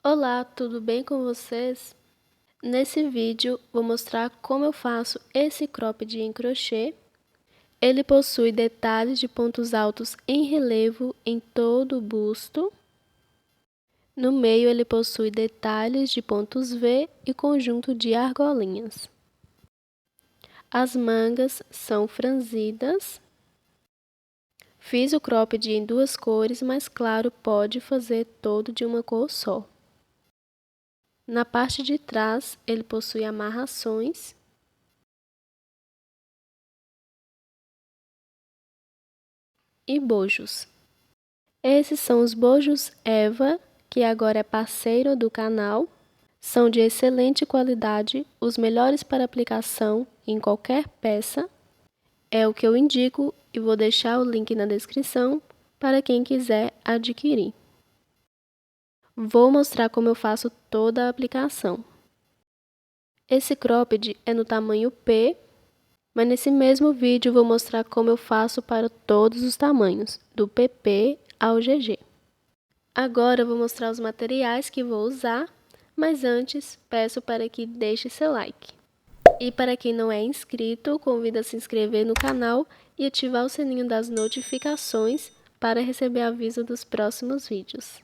Olá, tudo bem com vocês? Nesse vídeo vou mostrar como eu faço esse cropped em crochê. Ele possui detalhes de pontos altos em relevo em todo o busto. No meio ele possui detalhes de pontos V e conjunto de argolinhas. As mangas são franzidas. Fiz o cropped em duas cores, mas claro, pode fazer todo de uma cor só. Na parte de trás, ele possui amarrações e bojos. Esses são os bojos Eva, que agora é parceiro do canal. São de excelente qualidade, os melhores para aplicação em qualquer peça. É o que eu indico e vou deixar o link na descrição para quem quiser adquirir. Vou mostrar como eu faço toda a aplicação. Esse cropped é no tamanho P, mas nesse mesmo vídeo vou mostrar como eu faço para todos os tamanhos, do PP ao GG. Agora eu vou mostrar os materiais que vou usar, mas antes peço para que deixe seu like. E para quem não é inscrito, convido a se inscrever no canal e ativar o sininho das notificações para receber aviso dos próximos vídeos.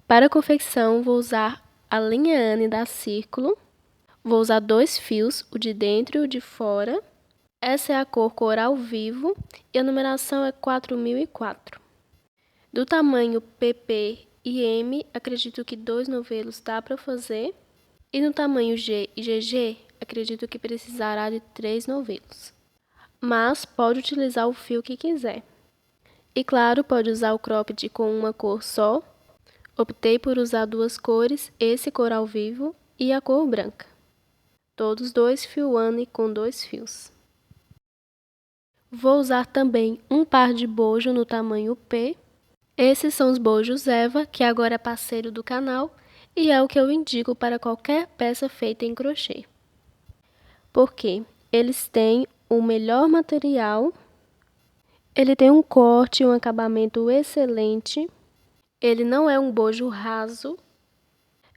Para a confecção vou usar a linha Anne da Círculo. Vou usar dois fios, o de dentro e o de fora. Essa é a cor Coral Vivo e a numeração é 4004. Do tamanho PP e M, acredito que 2 novelos dá para fazer. E no tamanho G e GG, acredito que precisará de 3 novelos. Mas pode utilizar o fio que quiser. E claro, pode usar o cropped com uma cor só. Optei por usar duas cores, esse Coral Vivo e a cor branca. Todos dois fio Anne com 2 fios. Vou usar também um par de bojo no tamanho P. Esses são os bojos Eva, que agora é parceiro do canal, e é o que eu indico para qualquer peça feita em crochê. Porque eles têm o melhor material, ele tem um corte e um acabamento excelente, ele não é um bojo raso,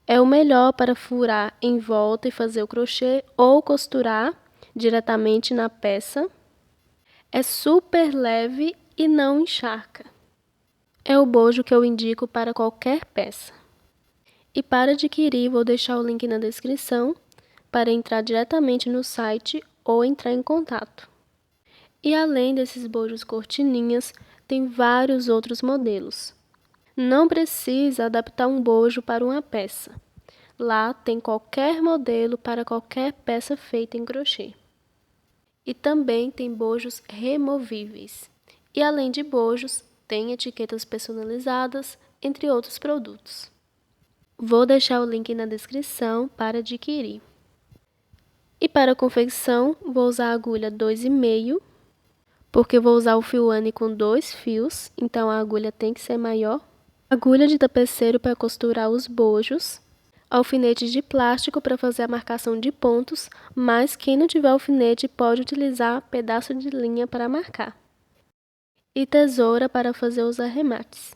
é o melhor para furar em volta e fazer o crochê ou costurar diretamente na peça. É super leve e não encharca. É o bojo que eu indico para qualquer peça. E para adquirir, vou deixar o link na descrição para entrar diretamente no site ou entrar em contato. E além desses bojos cortininhas, tem vários outros modelos. Não precisa adaptar um bojo para uma peça. Lá tem qualquer modelo para qualquer peça feita em crochê. E também tem bojos removíveis. E além de bojos, tem etiquetas personalizadas, entre outros produtos. Vou deixar o link na descrição para adquirir. E para a confecção, vou usar a agulha 2,5, porque vou usar o fio Anne com 2 fios, então a agulha tem que ser maior. Agulha de tapeceiro para costurar os bojos. Alfinete de plástico para fazer a marcação de pontos, mas quem não tiver alfinete pode utilizar pedaço de linha para marcar. E tesoura para fazer os arremates.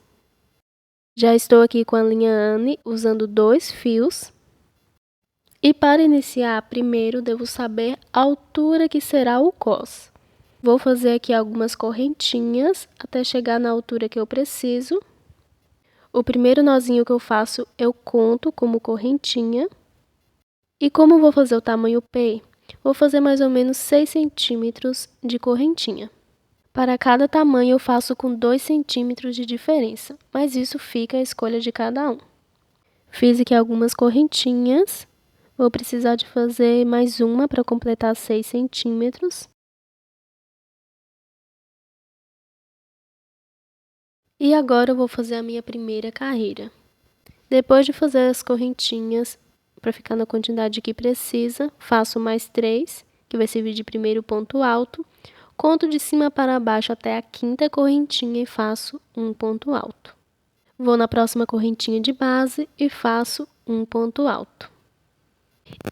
Já estou aqui com a linha Anne usando 2 fios. E para iniciar, primeiro devo saber a altura que será o cos. Vou fazer aqui algumas correntinhas até chegar na altura que eu preciso. O primeiro nozinho que eu faço, eu conto como correntinha. E como vou fazer o tamanho P, vou fazer mais ou menos 6 centímetros de correntinha. Para cada tamanho eu faço com 2 centímetros de diferença, mas isso fica à escolha de cada um. Fiz aqui algumas correntinhas. Vou precisar de fazer mais uma para completar 6 centímetros. E agora eu vou fazer a minha primeira carreira. Depois de fazer as correntinhas, para ficar na quantidade que precisa, faço mais 3, que vai servir de primeiro ponto alto. Conto de cima para baixo até a quinta correntinha e faço um ponto alto. Vou na próxima correntinha de base e faço um ponto alto.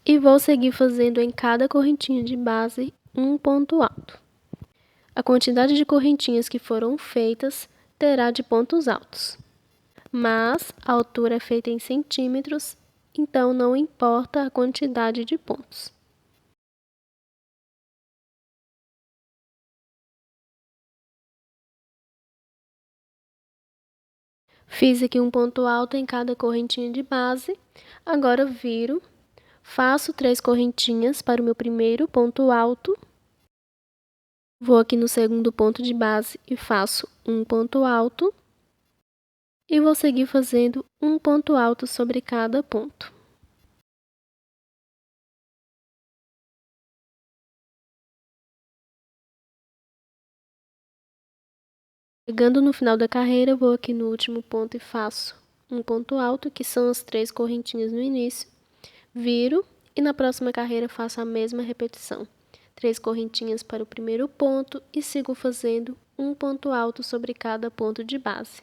E vou seguir fazendo em cada correntinha de base um ponto alto. A quantidade de correntinhas que foram feitas terá de pontos altos. mas a altura é feita em centímetros, então não importa a quantidade de pontos. Fiz aqui um ponto alto em cada correntinha de base, agora viro, faço 3 correntinhas para o meu primeiro ponto alto, vou aqui no segundo ponto de base e faço um ponto alto, e vou seguir fazendo um ponto alto sobre cada ponto. Chegando no final da carreira, vou aqui no último ponto e faço um ponto alto, que são as 3 correntinhas no início, viro e na próxima carreira faço a mesma repetição. 3 correntinhas para o primeiro ponto e sigo fazendo um ponto alto sobre cada ponto de base.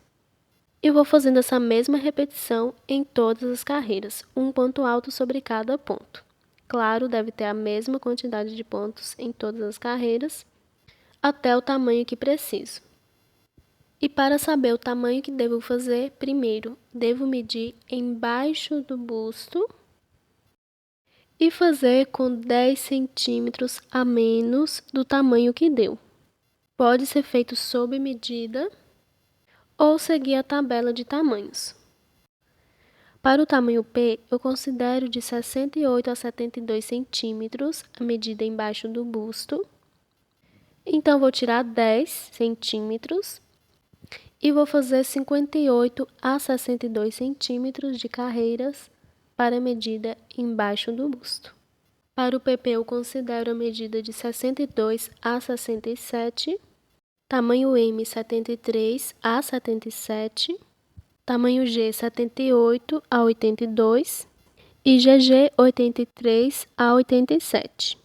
E vou fazendo essa mesma repetição em todas as carreiras, um ponto alto sobre cada ponto. Claro, deve ter a mesma quantidade de pontos em todas as carreiras, até o tamanho que preciso. E para saber o tamanho que devo fazer, primeiro devo medir embaixo do busto e fazer com 10 centímetros a menos do tamanho que deu. Pode ser feito sob medida ou seguir a tabela de tamanhos. Para o tamanho P, eu considero de 68 a 72 centímetros a medida embaixo do busto. Então, vou tirar 10 centímetros e vou fazer 58 a 62 centímetros de carreiras para a medida embaixo do busto. Para o PP, eu considero a medida de 62 a 67, tamanho M 73 a 77, tamanho G 78 a 82 e GG 83 a 87.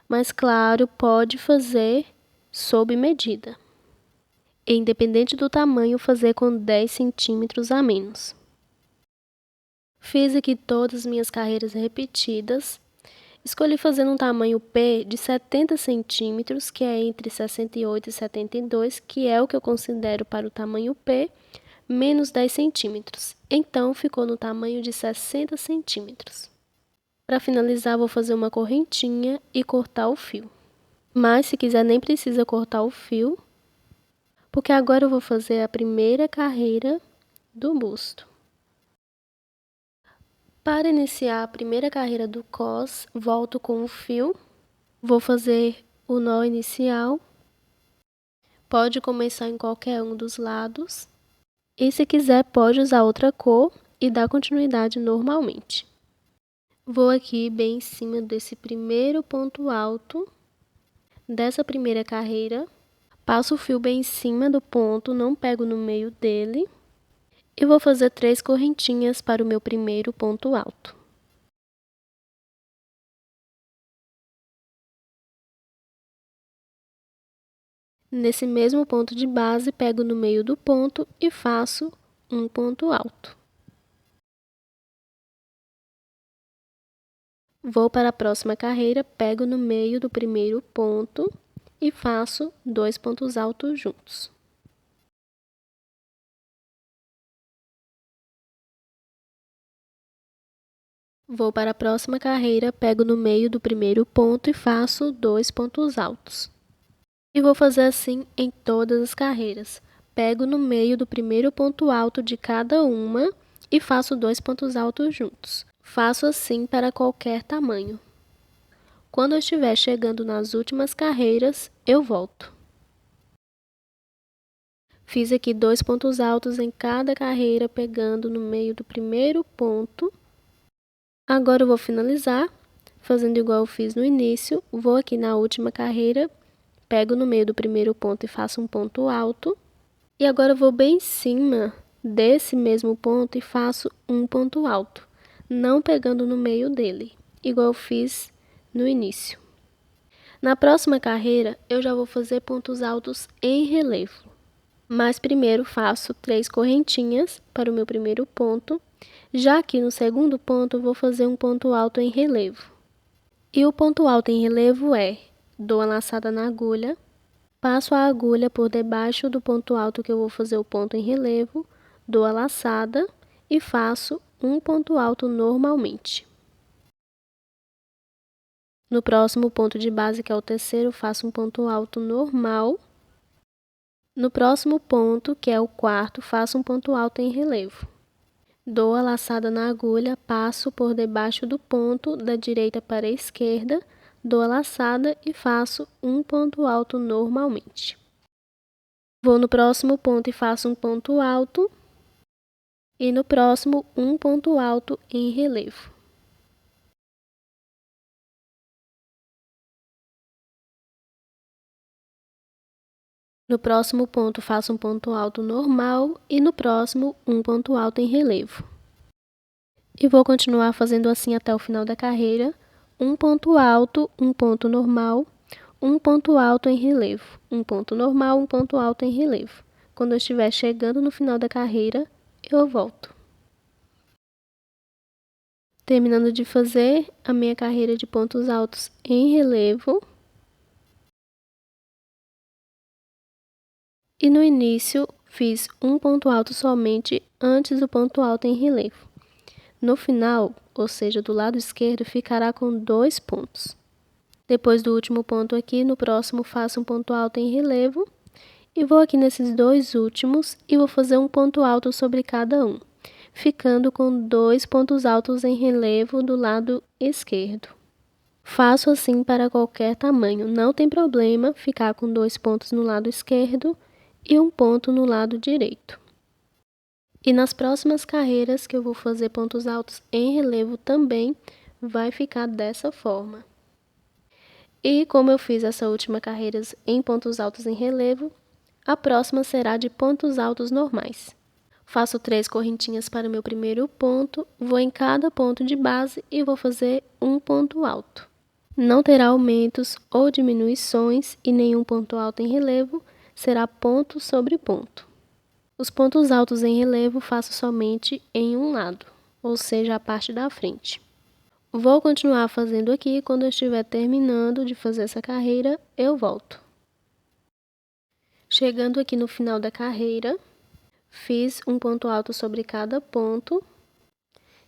Mas claro, pode fazer sob medida. E, independente do tamanho, fazer com 10 centímetros a menos. Fiz aqui todas as minhas carreiras repetidas. Escolhi fazer um tamanho P de 70 centímetros, que é entre 68 e 72, que é o que eu considero para o tamanho P, menos 10 centímetros. Então, ficou no tamanho de 60 centímetros. Para finalizar, vou fazer uma correntinha e cortar o fio. Mas, se quiser, nem precisa cortar o fio, porque agora eu vou fazer a primeira carreira do busto. Para iniciar a primeira carreira do cos, volto com o fio, vou fazer o nó inicial, pode começar em qualquer um dos lados, e se quiser pode usar outra cor e dar continuidade normalmente. Vou aqui bem em cima desse primeiro ponto alto, dessa primeira carreira, passo o fio bem em cima do ponto, não pego no meio dele, e vou fazer 3 correntinhas para o meu primeiro ponto alto. Nesse mesmo ponto de base, pego no meio do ponto e faço um ponto alto. Vou para a próxima carreira, pego no meio do primeiro ponto e faço 2 pontos altos juntos. Vou para a próxima carreira, pego no meio do primeiro ponto e faço 2 pontos altos. E vou fazer assim em todas as carreiras. Pego no meio do primeiro ponto alto de cada uma e faço 2 pontos altos juntos. Faço assim para qualquer tamanho. Quando eu estiver chegando nas últimas carreiras, eu volto. Fiz aqui 2 pontos altos em cada carreira, pegando no meio do primeiro ponto. Agora eu vou finalizar, fazendo igual eu fiz no início. Vou aqui na última carreira, pego no meio do primeiro ponto e faço um ponto alto. E agora eu vou bem em cima desse mesmo ponto e faço um ponto alto, não pegando no meio dele, igual eu fiz no início. Na próxima carreira, eu já vou fazer pontos altos em relevo. Mas primeiro faço 3 correntinhas para o meu primeiro ponto. Já aqui no segundo ponto, eu vou fazer um ponto alto em relevo. E o ponto alto em relevo é, dou a laçada na agulha, passo a agulha por debaixo do ponto alto que eu vou fazer o ponto em relevo, dou a laçada e faço um ponto alto normalmente. No próximo ponto de base, que é o terceiro, faço um ponto alto normal. No próximo ponto, que é o quarto, faço um ponto alto em relevo. Dou a laçada na agulha, passo por debaixo do ponto da direita para a esquerda, dou a laçada e faço um ponto alto normalmente. Vou no próximo ponto e faço um ponto alto. E no próximo, um ponto alto em relevo. No próximo ponto, faço um ponto alto normal e no próximo, um ponto alto em relevo. E vou continuar fazendo assim até o final da carreira, um ponto alto, um ponto normal, um ponto alto em relevo, um ponto normal, um ponto alto em relevo. Quando eu estiver chegando no final da carreira, eu volto. Terminando de fazer a minha carreira de pontos altos em relevo. E no início, fiz um ponto alto somente antes do ponto alto em relevo. No final, ou seja, do lado esquerdo, ficará com 2 pontos. Depois do último ponto aqui, no próximo faço um ponto alto em relevo. E vou aqui nesses 2 últimos e vou fazer um ponto alto sobre cada um, ficando com 2 pontos altos em relevo do lado esquerdo. Faço assim para qualquer tamanho, não tem problema ficar com 2 pontos no lado esquerdo e um ponto no lado direito. E nas próximas carreiras que eu vou fazer pontos altos em relevo também, vai ficar dessa forma. E como eu fiz essa última carreira em pontos altos em relevo, a próxima será de pontos altos normais. Faço 3 correntinhas para o meu primeiro ponto, vou em cada ponto de base e vou fazer um ponto alto. Não terá aumentos ou diminuições e nenhum ponto alto em relevo, será ponto sobre ponto. Os pontos altos em relevo faço somente em um lado, ou seja, a parte da frente. Vou continuar fazendo aqui, quando eu estiver terminando de fazer essa carreira, eu volto. Chegando aqui no final da carreira, fiz um ponto alto sobre cada ponto,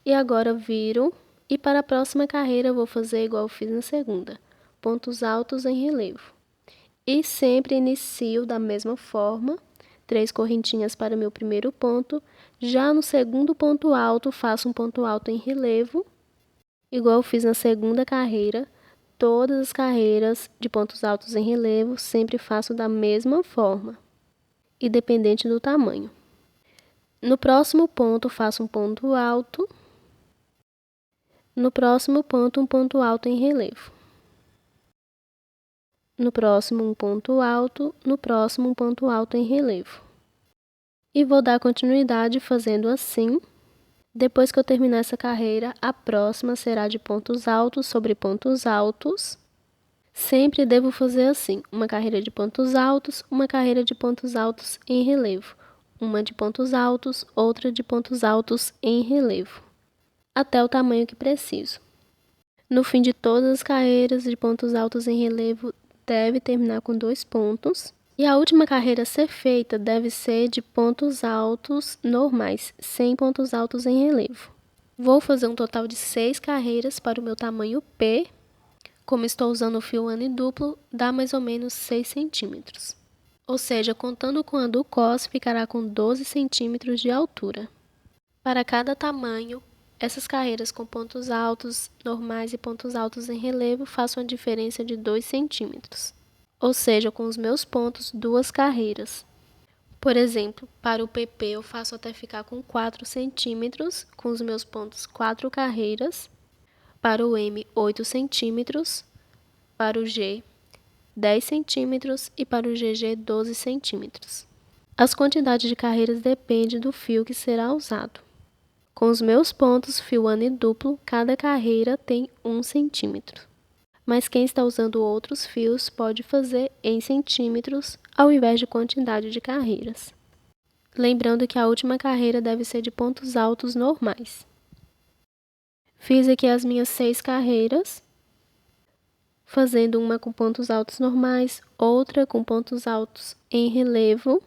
e agora viro, e para a próxima carreira eu vou fazer igual eu fiz na segunda, pontos altos em relevo. E sempre inicio da mesma forma, 3 correntinhas para o meu primeiro ponto. Já no segundo ponto alto, faço um ponto alto em relevo, igual eu fiz na segunda carreira. Todas as carreiras de pontos altos em relevo, sempre faço da mesma forma, independente do tamanho. No próximo ponto, faço um ponto alto. No próximo ponto, um ponto alto em relevo. No próximo, um ponto alto. No próximo, um ponto alto em relevo. E vou dar continuidade fazendo assim. Depois que eu terminar essa carreira, a próxima será de pontos altos sobre pontos altos. Sempre devo fazer assim, uma carreira de pontos altos, uma carreira de pontos altos em relevo, uma de pontos altos, outra de pontos altos em relevo, até o tamanho que preciso. No fim de todas as carreiras de pontos altos em relevo, deve terminar com 2 pontos. E a última carreira a ser feita deve ser de pontos altos normais, sem pontos altos em relevo. Vou fazer um total de 6 carreiras para o meu tamanho P. Como estou usando o fio ane duplo, dá mais ou menos 6 centímetros. Ou seja, contando com a do cos, ficará com 12 centímetros de altura. Para cada tamanho, essas carreiras com pontos altos normais e pontos altos em relevo façam a diferença de 2 centímetros. Ou seja, com os meus pontos, 2 carreiras. Por exemplo, para o PP eu faço até ficar com 4 centímetros, com os meus pontos 4 carreiras. Para o M, 8 centímetros. Para o G, 10 centímetros e para o GG, 12 centímetros. As quantidades de carreiras dependem do fio que será usado. Com os meus pontos fio ane duplo, cada carreira tem 1 centímetro. Mas quem está usando outros fios pode fazer em centímetros ao invés de quantidade de carreiras. Lembrando que a última carreira deve ser de pontos altos normais. Fiz aqui as minhas 6 carreiras, fazendo uma com pontos altos normais, outra com pontos altos em relevo,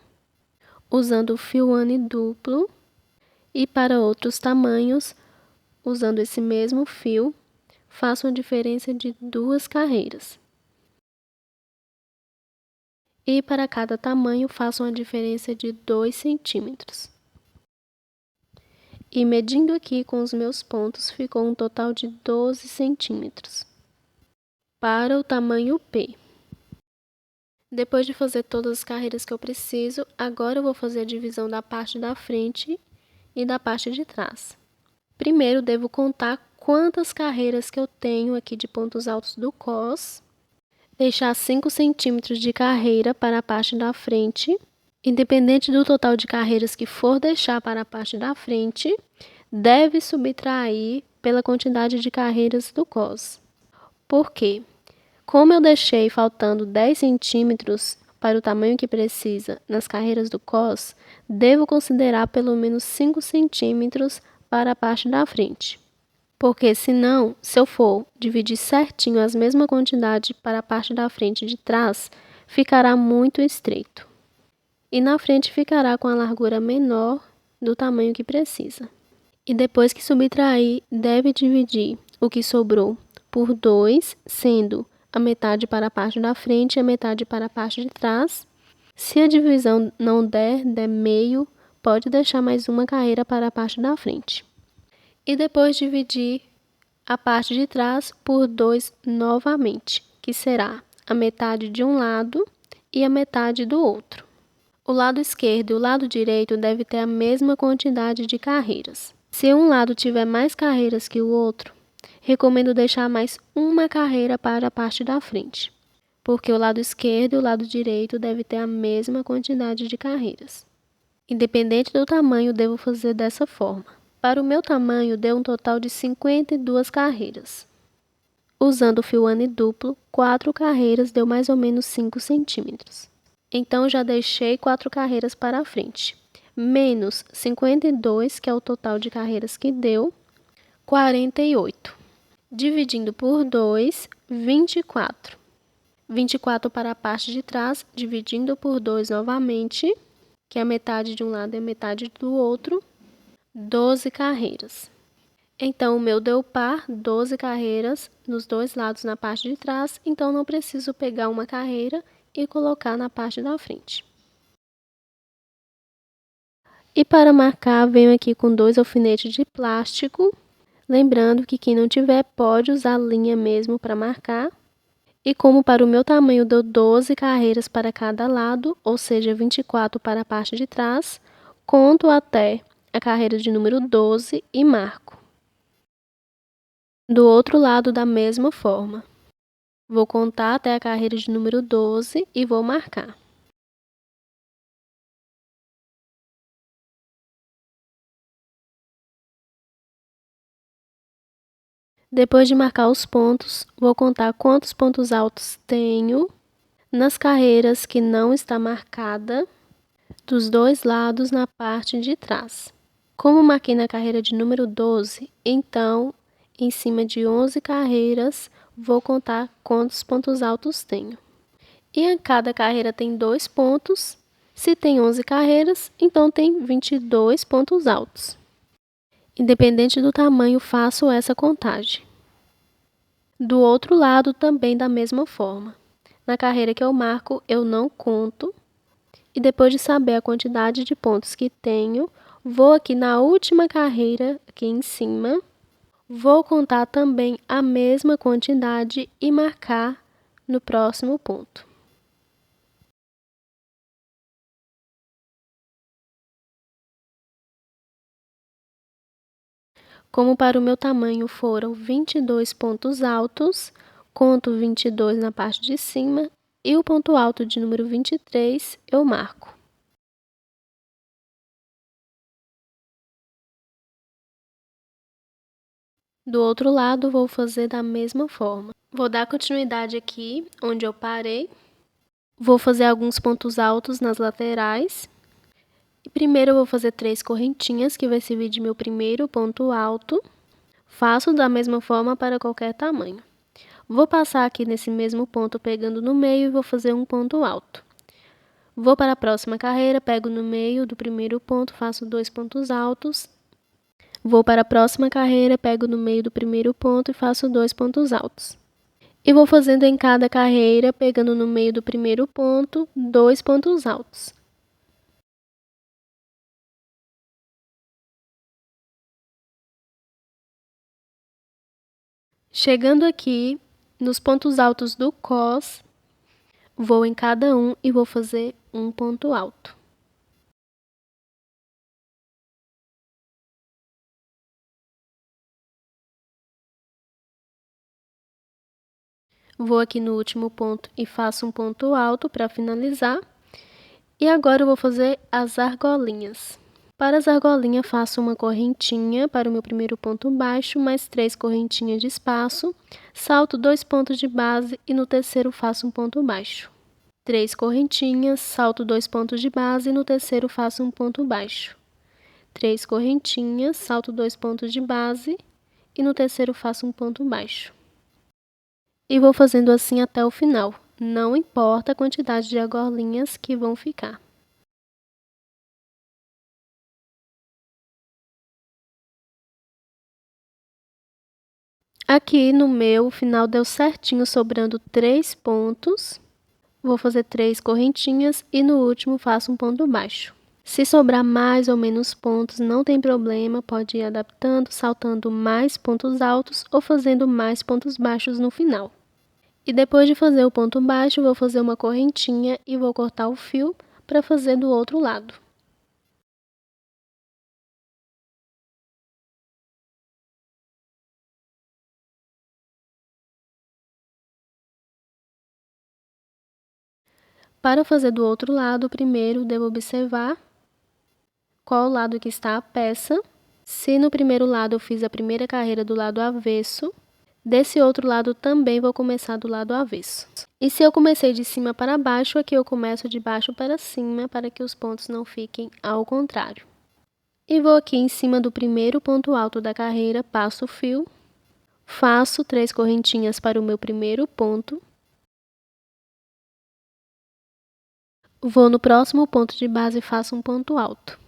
usando o fio ane duplo E para outros tamanhos, usando esse mesmo fio, faço uma diferença de 2 carreiras. E para cada tamanho, faço uma diferença de 2 centímetros. E medindo aqui com os meus pontos, ficou um total de 12 centímetros. Para o tamanho P. Depois de fazer todas as carreiras que eu preciso, agora eu vou fazer a divisão da parte da frente e da parte de trás. Primeiro, devo contar quantas carreiras que eu tenho aqui de pontos altos do cos, deixar 5 centímetros de carreira para a parte da frente. Independente do total de carreiras que for deixar para a parte da frente, deve subtrair pela quantidade de carreiras do cos. Por quê? Como eu deixei faltando 10 centímetros para o tamanho que precisa nas carreiras do cos, devo considerar pelo menos 5 centímetros para a parte da frente. Porque senão, se eu for dividir certinho as mesma quantidade para a parte da frente e de trás, ficará muito estreito. E na frente ficará com a largura menor do tamanho que precisa. E depois que subtrair, deve dividir o que sobrou por 2, sendo a metade para a parte da frente e a metade para a parte de trás. Se a divisão não der meio, pode deixar mais uma carreira para a parte da frente. E depois dividir a parte de trás por 2 novamente, que será a metade de um lado e a metade do outro. O lado esquerdo e o lado direito devem ter a mesma quantidade de carreiras. Se um lado tiver mais carreiras que o outro, recomendo deixar mais uma carreira para a parte da frente, porque o lado esquerdo e o lado direito devem ter a mesma quantidade de carreiras. Independente do tamanho, devo fazer dessa forma. Para o meu tamanho, deu um total de 52 carreiras. Usando o fio ane duplo, 4 carreiras deu mais ou menos 5 centímetros. Então, já deixei 4 carreiras para a frente, menos 52, que é o total de carreiras que deu, 48. Dividindo por 2, 24. 24 para a parte de trás, dividindo por 2 novamente, que é a metade de um lado e a metade do outro, 12 carreiras. Então, o meu deu par, 12 carreiras nos dois lados na parte de trás, então não preciso pegar uma carreira e colocar na parte da frente. E para marcar, venho aqui com 2 alfinetes de plástico, lembrando que quem não tiver pode usar linha mesmo para marcar. E como para o meu tamanho deu 12 carreiras para cada lado, ou seja, 24 para a parte de trás, conto até a carreira de número 12 e marco. Do outro lado, da mesma forma. Vou contar até a carreira de número 12 e vou marcar. Depois de marcar os pontos, vou contar quantos pontos altos tenho nas carreiras que não está marcada dos dois lados na parte de trás. Como marquei na carreira de número 12, então, em cima de 11 carreiras, vou contar quantos pontos altos tenho. E a cada carreira tem 2 pontos. Se tem 11 carreiras, então tem 22 pontos altos. Independente do tamanho, faço essa contagem. Do outro lado, também da mesma forma. Na carreira que eu marco, eu não conto. E depois de saber a quantidade de pontos que tenho, vou aqui na última carreira, aqui em cima, vou contar também a mesma quantidade e marcar no próximo ponto. Como para o meu tamanho foram 22 pontos altos, conto 22 na parte de cima e o ponto alto de número 23 eu marco. Do outro lado, vou fazer da mesma forma. Vou dar continuidade aqui, onde eu parei. Vou fazer alguns pontos altos nas laterais. E primeiro eu vou fazer 3 correntinhas, que vai servir de meu primeiro ponto alto. Faço da mesma forma para qualquer tamanho. Vou passar aqui nesse mesmo ponto, pegando no meio, e vou fazer um ponto alto. Vou para a próxima carreira, pego no meio do primeiro ponto, faço 2 pontos altos Vou para a próxima carreira, pego no meio do primeiro ponto e faço 2 pontos altos. E vou fazendo em cada carreira, pegando no meio do primeiro ponto, 2 pontos altos. Chegando aqui, nos pontos altos do cos, vou em cada um e vou fazer um ponto alto. Vou aqui no último ponto e faço um ponto alto para finalizar. E agora eu vou fazer as argolinhas. Para as argolinhas, faço uma correntinha para o meu primeiro ponto baixo, mais 3 correntinhas de espaço, salto 2 pontos de base e no terceiro faço um ponto baixo. 3 correntinhas, salto 2 pontos de base e no terceiro faço um ponto baixo. 3 correntinhas, salto 2 pontos de base e no terceiro faço um ponto baixo. E vou fazendo assim até o final, não importa a quantidade de argolinhas que vão ficar. Aqui no meu, o final deu certinho, sobrando 3 pontos. Vou fazer 3 correntinhas e no último faço um ponto baixo. Se sobrar mais ou menos pontos, não tem problema, pode ir adaptando, saltando mais pontos altos ou fazendo mais pontos baixos no final. E depois de fazer o ponto baixo, vou fazer uma correntinha e vou cortar o fio para fazer do outro lado. Para fazer do outro lado, primeiro devo observar qual lado que está a peça. Se no primeiro lado eu fiz a primeira carreira do lado avesso, desse outro lado também vou começar do lado avesso. E se eu comecei de cima para baixo, aqui eu começo de baixo para cima, para que os pontos não fiquem ao contrário. E vou aqui em cima do primeiro ponto alto da carreira, passo o fio, faço 3 correntinhas para o meu primeiro ponto. Vou no próximo ponto de base e faço um ponto alto.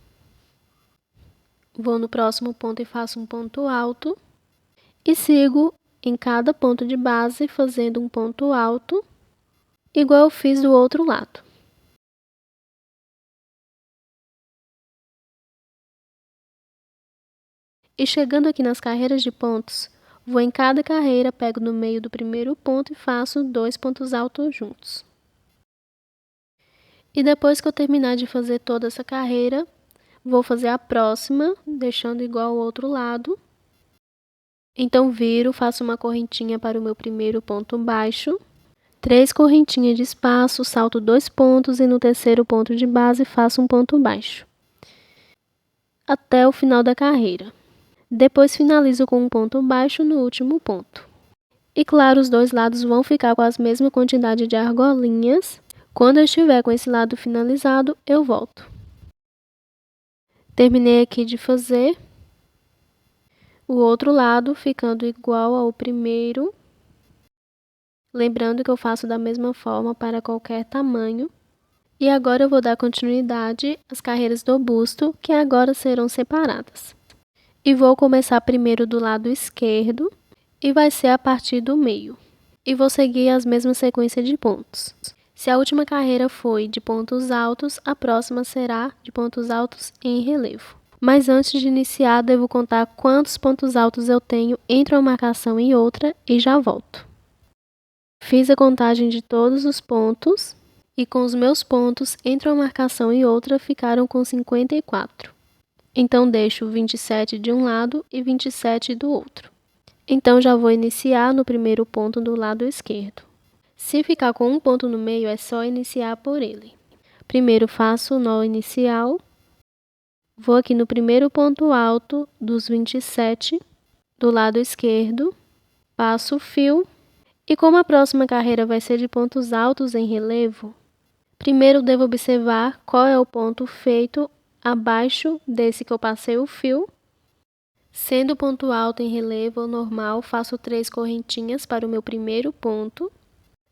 Vou no próximo ponto e faço um ponto alto. E sigo em cada ponto de base fazendo um ponto alto, igual eu fiz do outro lado. E chegando aqui nas carreiras de pontos, vou em cada carreira, pego no meio do primeiro ponto e faço 2 pontos altos juntos. E depois que eu terminar de fazer toda essa carreira, vou fazer a próxima, deixando igual ao outro lado. Então viro, faço uma correntinha para o meu primeiro ponto baixo, 3 correntinhas de espaço, salto 2 pontos e no terceiro ponto de base faço um ponto baixo, até o final da carreira. Depois finalizo com um ponto baixo no último ponto. E claro, os dois lados vão ficar com a mesma quantidade de argolinhas. Quando eu estiver com esse lado finalizado, eu volto. Terminei aqui de fazer o outro lado, ficando igual ao primeiro. Lembrando que eu faço da mesma forma para qualquer tamanho. E agora eu vou dar continuidade às carreiras do busto, que agora serão separadas. E vou começar primeiro do lado esquerdo, e vai ser a partir do meio. E vou seguir as mesmas sequências de pontos. Se a última carreira foi de pontos altos, a próxima será de pontos altos em relevo. Mas antes de iniciar, devo contar quantos pontos altos eu tenho entre uma marcação e outra e já volto. Fiz a contagem de todos os pontos e com os meus pontos entre uma marcação e outra ficaram com 54. Então deixo 27 de um lado e 27 do outro. Então já vou iniciar no primeiro ponto do lado esquerdo. Se ficar com um ponto no meio, é só iniciar por ele. Primeiro faço o nó inicial. Vou aqui no primeiro ponto alto dos 27, do lado esquerdo, passo o fio. E como a próxima carreira vai ser de pontos altos em relevo, primeiro devo observar qual é o ponto feito abaixo desse que eu passei o fio. Sendo ponto alto em relevo ou normal, faço 3 correntinhas para o meu primeiro ponto.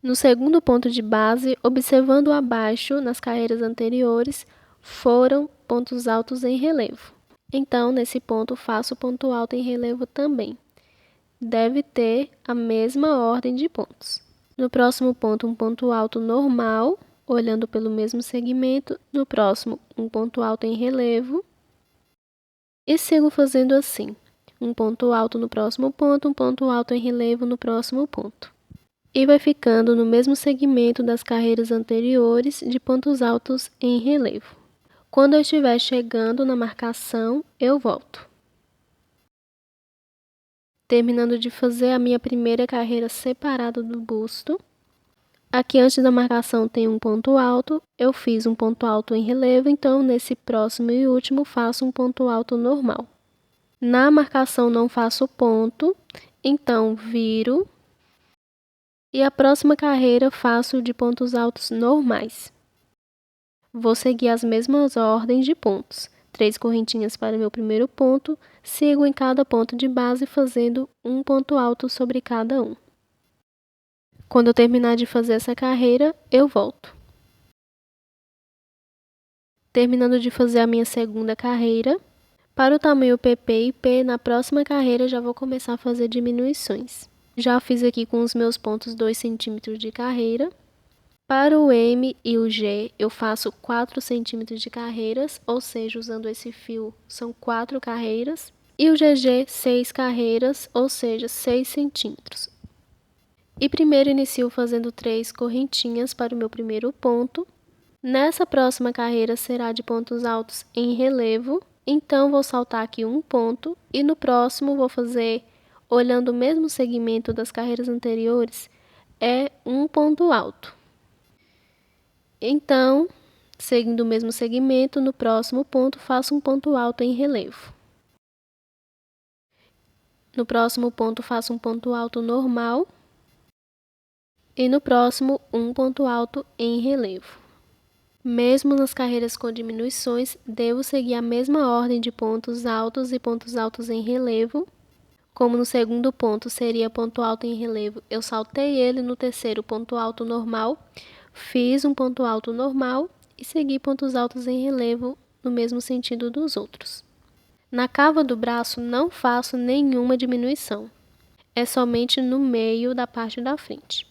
No segundo ponto de base, observando abaixo, nas carreiras anteriores, foram pontos altos em relevo. Então, nesse ponto, faço ponto alto em relevo também. Deve ter a mesma ordem de pontos. No próximo ponto, um ponto alto normal, olhando pelo mesmo segmento. No próximo, um ponto alto em relevo. E sigo fazendo assim. Um ponto alto no próximo ponto, um ponto alto em relevo no próximo ponto. E vai ficando no mesmo segmento das carreiras anteriores de pontos altos em relevo. Quando eu estiver chegando na marcação, eu volto. Terminando de fazer a minha primeira carreira separada do busto. Aqui antes da marcação tem um ponto alto, eu fiz um ponto alto em relevo, então nesse próximo e último faço um ponto alto normal. Na marcação não faço ponto, então viro e a próxima carreira faço de pontos altos normais. Vou seguir as mesmas ordens de pontos. 3 correntinhas para o meu primeiro ponto, sigo em cada ponto de base fazendo um ponto alto sobre cada um. Quando eu terminar de fazer essa carreira, eu volto. Terminando de fazer a minha segunda carreira, para o tamanho PP e P, na próxima carreira já vou começar a fazer diminuições. Já fiz aqui com os meus pontos 2 cm de carreira. Para o M e o G, eu faço 4 centímetros de carreiras, ou seja, usando esse fio, são 4 carreiras. E o GG, 6 carreiras, ou seja, 6 centímetros. E primeiro inicio fazendo 3 correntinhas para o meu primeiro ponto. Nessa próxima carreira será de pontos altos em relevo, então vou saltar aqui um ponto. E no próximo vou fazer, olhando o mesmo segmento das carreiras anteriores, é um ponto alto. Então, seguindo o mesmo segmento, no próximo ponto faço um ponto alto em relevo. No próximo ponto faço um ponto alto normal. E no próximo, um ponto alto em relevo. Mesmo nas carreiras com diminuições, devo seguir a mesma ordem de pontos altos e pontos altos em relevo. Como no segundo ponto seria ponto alto em relevo, eu saltei ele no terceiro ponto alto normal. Fiz um ponto alto normal e segui pontos altos em relevo no mesmo sentido dos outros. Na cava do braço não faço nenhuma diminuição, é somente no meio da parte da frente.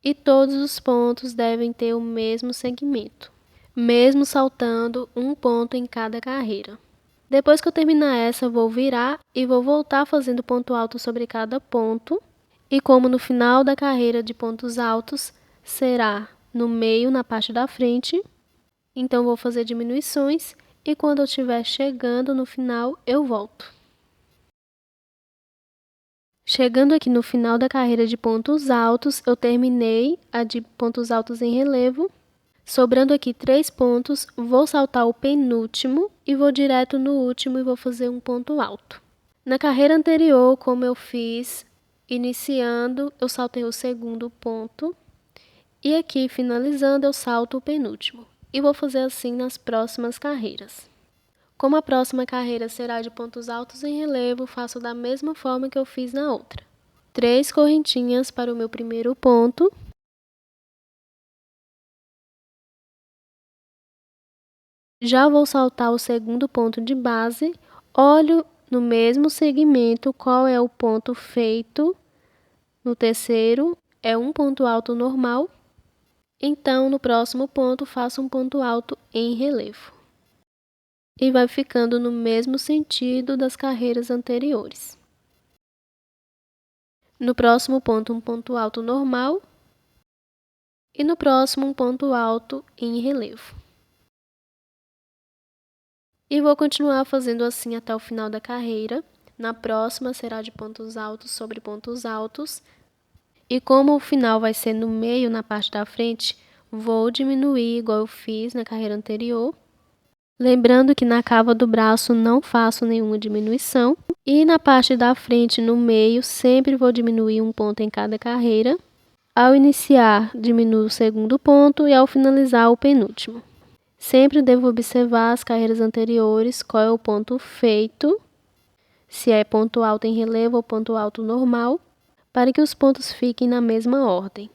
E todos os pontos devem ter o mesmo segmento, mesmo saltando um ponto em cada carreira. Depois que eu terminar essa, vou virar e vou voltar fazendo ponto alto sobre cada ponto. E como no final da carreira de pontos altos será no meio, na parte da frente, então vou fazer diminuições e quando eu estiver chegando no final, eu volto. Chegando aqui no final da carreira de pontos altos, eu terminei a de pontos altos em relevo. Sobrando aqui 3 pontos, vou saltar o penúltimo e vou direto no último e vou fazer um ponto alto. Na carreira anterior, como eu fiz, iniciando, eu saltei o segundo ponto. E aqui, finalizando, eu salto o penúltimo. E vou fazer assim nas próximas carreiras. Como a próxima carreira será de pontos altos em relevo, faço da mesma forma que eu fiz na outra. 3 correntinhas para o meu primeiro ponto. Já vou saltar o segundo ponto de base. Olho no mesmo segmento qual é o ponto feito. No terceiro, é um ponto alto normal. Então, no próximo ponto, faço um ponto alto em relevo. E vai ficando no mesmo sentido das carreiras anteriores. No próximo ponto, um ponto alto normal. E no próximo, um ponto alto em relevo. E vou continuar fazendo assim até o final da carreira. Na próxima, será de pontos altos sobre pontos altos. E como o final vai ser no meio, na parte da frente, vou diminuir igual eu fiz na carreira anterior. Lembrando que na cava do braço não faço nenhuma diminuição. E na parte da frente, no meio, sempre vou diminuir um ponto em cada carreira. Ao iniciar, diminuo o segundo ponto e ao finalizar, o penúltimo. Sempre devo observar as carreiras anteriores, qual é o ponto feito, se é ponto alto em relevo ou ponto alto normal, para que os pontos fiquem na mesma ordem.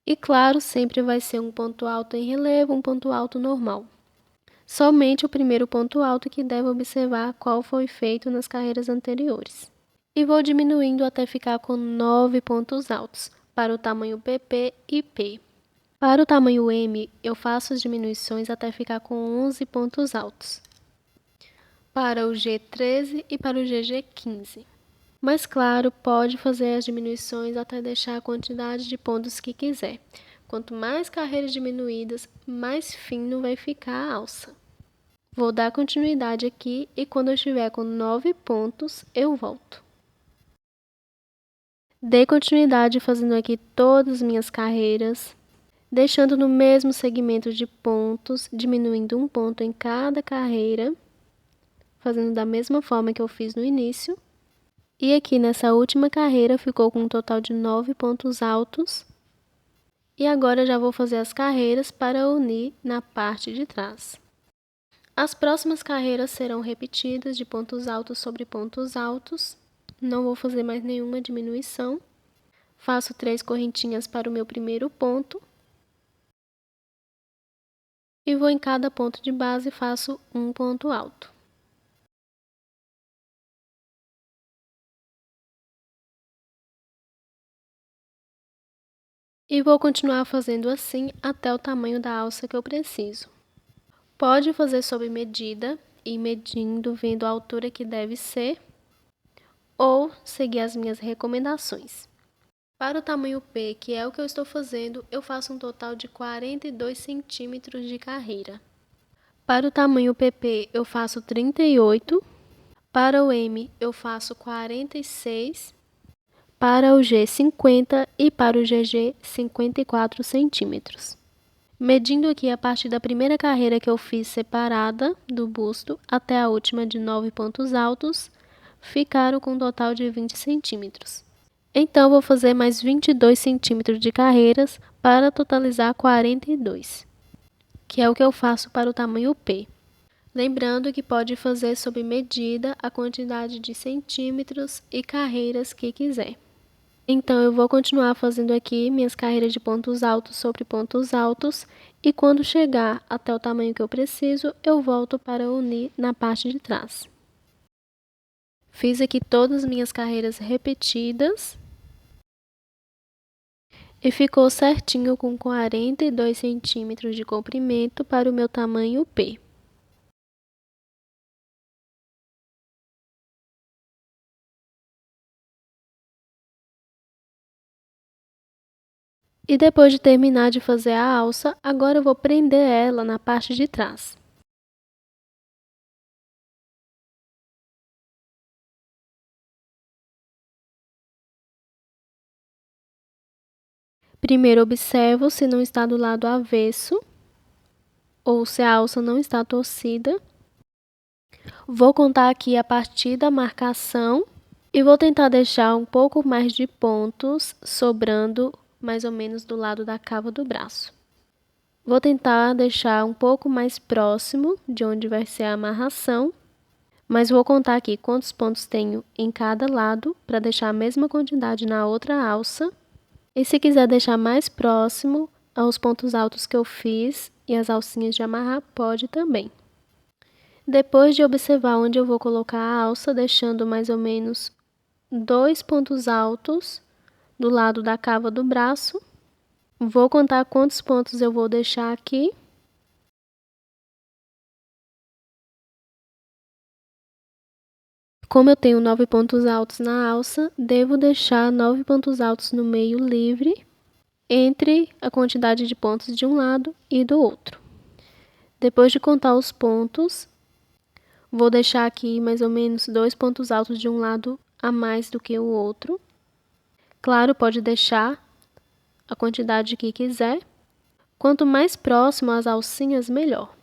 E claro, sempre vai ser um ponto alto em relevo, um ponto alto normal. Somente o primeiro ponto alto que deve observar qual foi feito nas carreiras anteriores. E vou diminuindo até ficar com 9 pontos altos, para o tamanho PP e P. Para o tamanho M, eu faço as diminuições até ficar com 11 pontos altos. Para o G13 e para o GG15. Mas claro, pode fazer as diminuições até deixar a quantidade de pontos que quiser. Quanto mais carreiras diminuídas, mais fino vai ficar a alça. Vou dar continuidade aqui e quando eu estiver com 9 pontos, eu volto. Dei continuidade fazendo aqui todas as minhas carreiras, deixando no mesmo segmento de pontos, diminuindo um ponto em cada carreira, fazendo da mesma forma que eu fiz no início. E aqui nessa última carreira ficou com um total de 9 pontos altos. E agora já vou fazer as carreiras para unir na parte de trás. As próximas carreiras serão repetidas de pontos altos sobre pontos altos. Não vou fazer mais nenhuma diminuição. Faço 3 correntinhas para o meu primeiro ponto. E vou em cada ponto de base e faço um ponto alto. E vou continuar fazendo assim até o tamanho da alça que eu preciso. Pode fazer sob medida, ir medindo, vendo a altura que deve ser, ou seguir as minhas recomendações. Para o tamanho P, que é o que eu estou fazendo, eu faço um total de 42 centímetros de carreira. Para o tamanho PP, eu faço 38. Para o M, eu faço 46. Para o G, 50 e para o GG, 54 centímetros. Medindo aqui a partir da primeira carreira que eu fiz separada do busto até a última de 9 pontos altos, ficaram com um total de 20 centímetros. Então, vou fazer mais 22 centímetros de carreiras para totalizar 42, que é o que eu faço para o tamanho P. Lembrando que pode fazer sob medida a quantidade de centímetros e carreiras que quiser. Então, eu vou continuar fazendo aqui minhas carreiras de pontos altos sobre pontos altos e quando chegar até o tamanho que eu preciso, eu volto para unir na parte de trás. Fiz aqui todas as minhas carreiras repetidas e ficou certinho com 42 centímetros de comprimento para o meu tamanho P. E depois de terminar de fazer a alça, agora eu vou prender ela na parte de trás. Primeiro observo se não está do lado avesso ou se a alça não está torcida. Vou contar aqui a partir da marcação e vou tentar deixar um pouco mais de pontos sobrando mais ou menos do lado da cava do braço. Vou tentar deixar um pouco mais próximo de onde vai ser a amarração, mas vou contar aqui quantos pontos tenho em cada lado para deixar a mesma quantidade na outra alça. E se quiser deixar mais próximo aos pontos altos que eu fiz e as alcinhas de amarrar, pode também. Depois de observar onde eu vou colocar a alça, deixando mais ou menos 2 pontos altos do lado da cava do braço, vou contar quantos pontos eu vou deixar aqui. Como eu tenho 9 pontos altos na alça, devo deixar 9 pontos altos no meio livre, entre a quantidade de pontos de um lado e do outro. Depois de contar os pontos, vou deixar aqui mais ou menos 2 pontos altos de um lado a mais do que o outro. Claro, pode deixar a quantidade que quiser. Quanto mais próximo às alcinhas, melhor.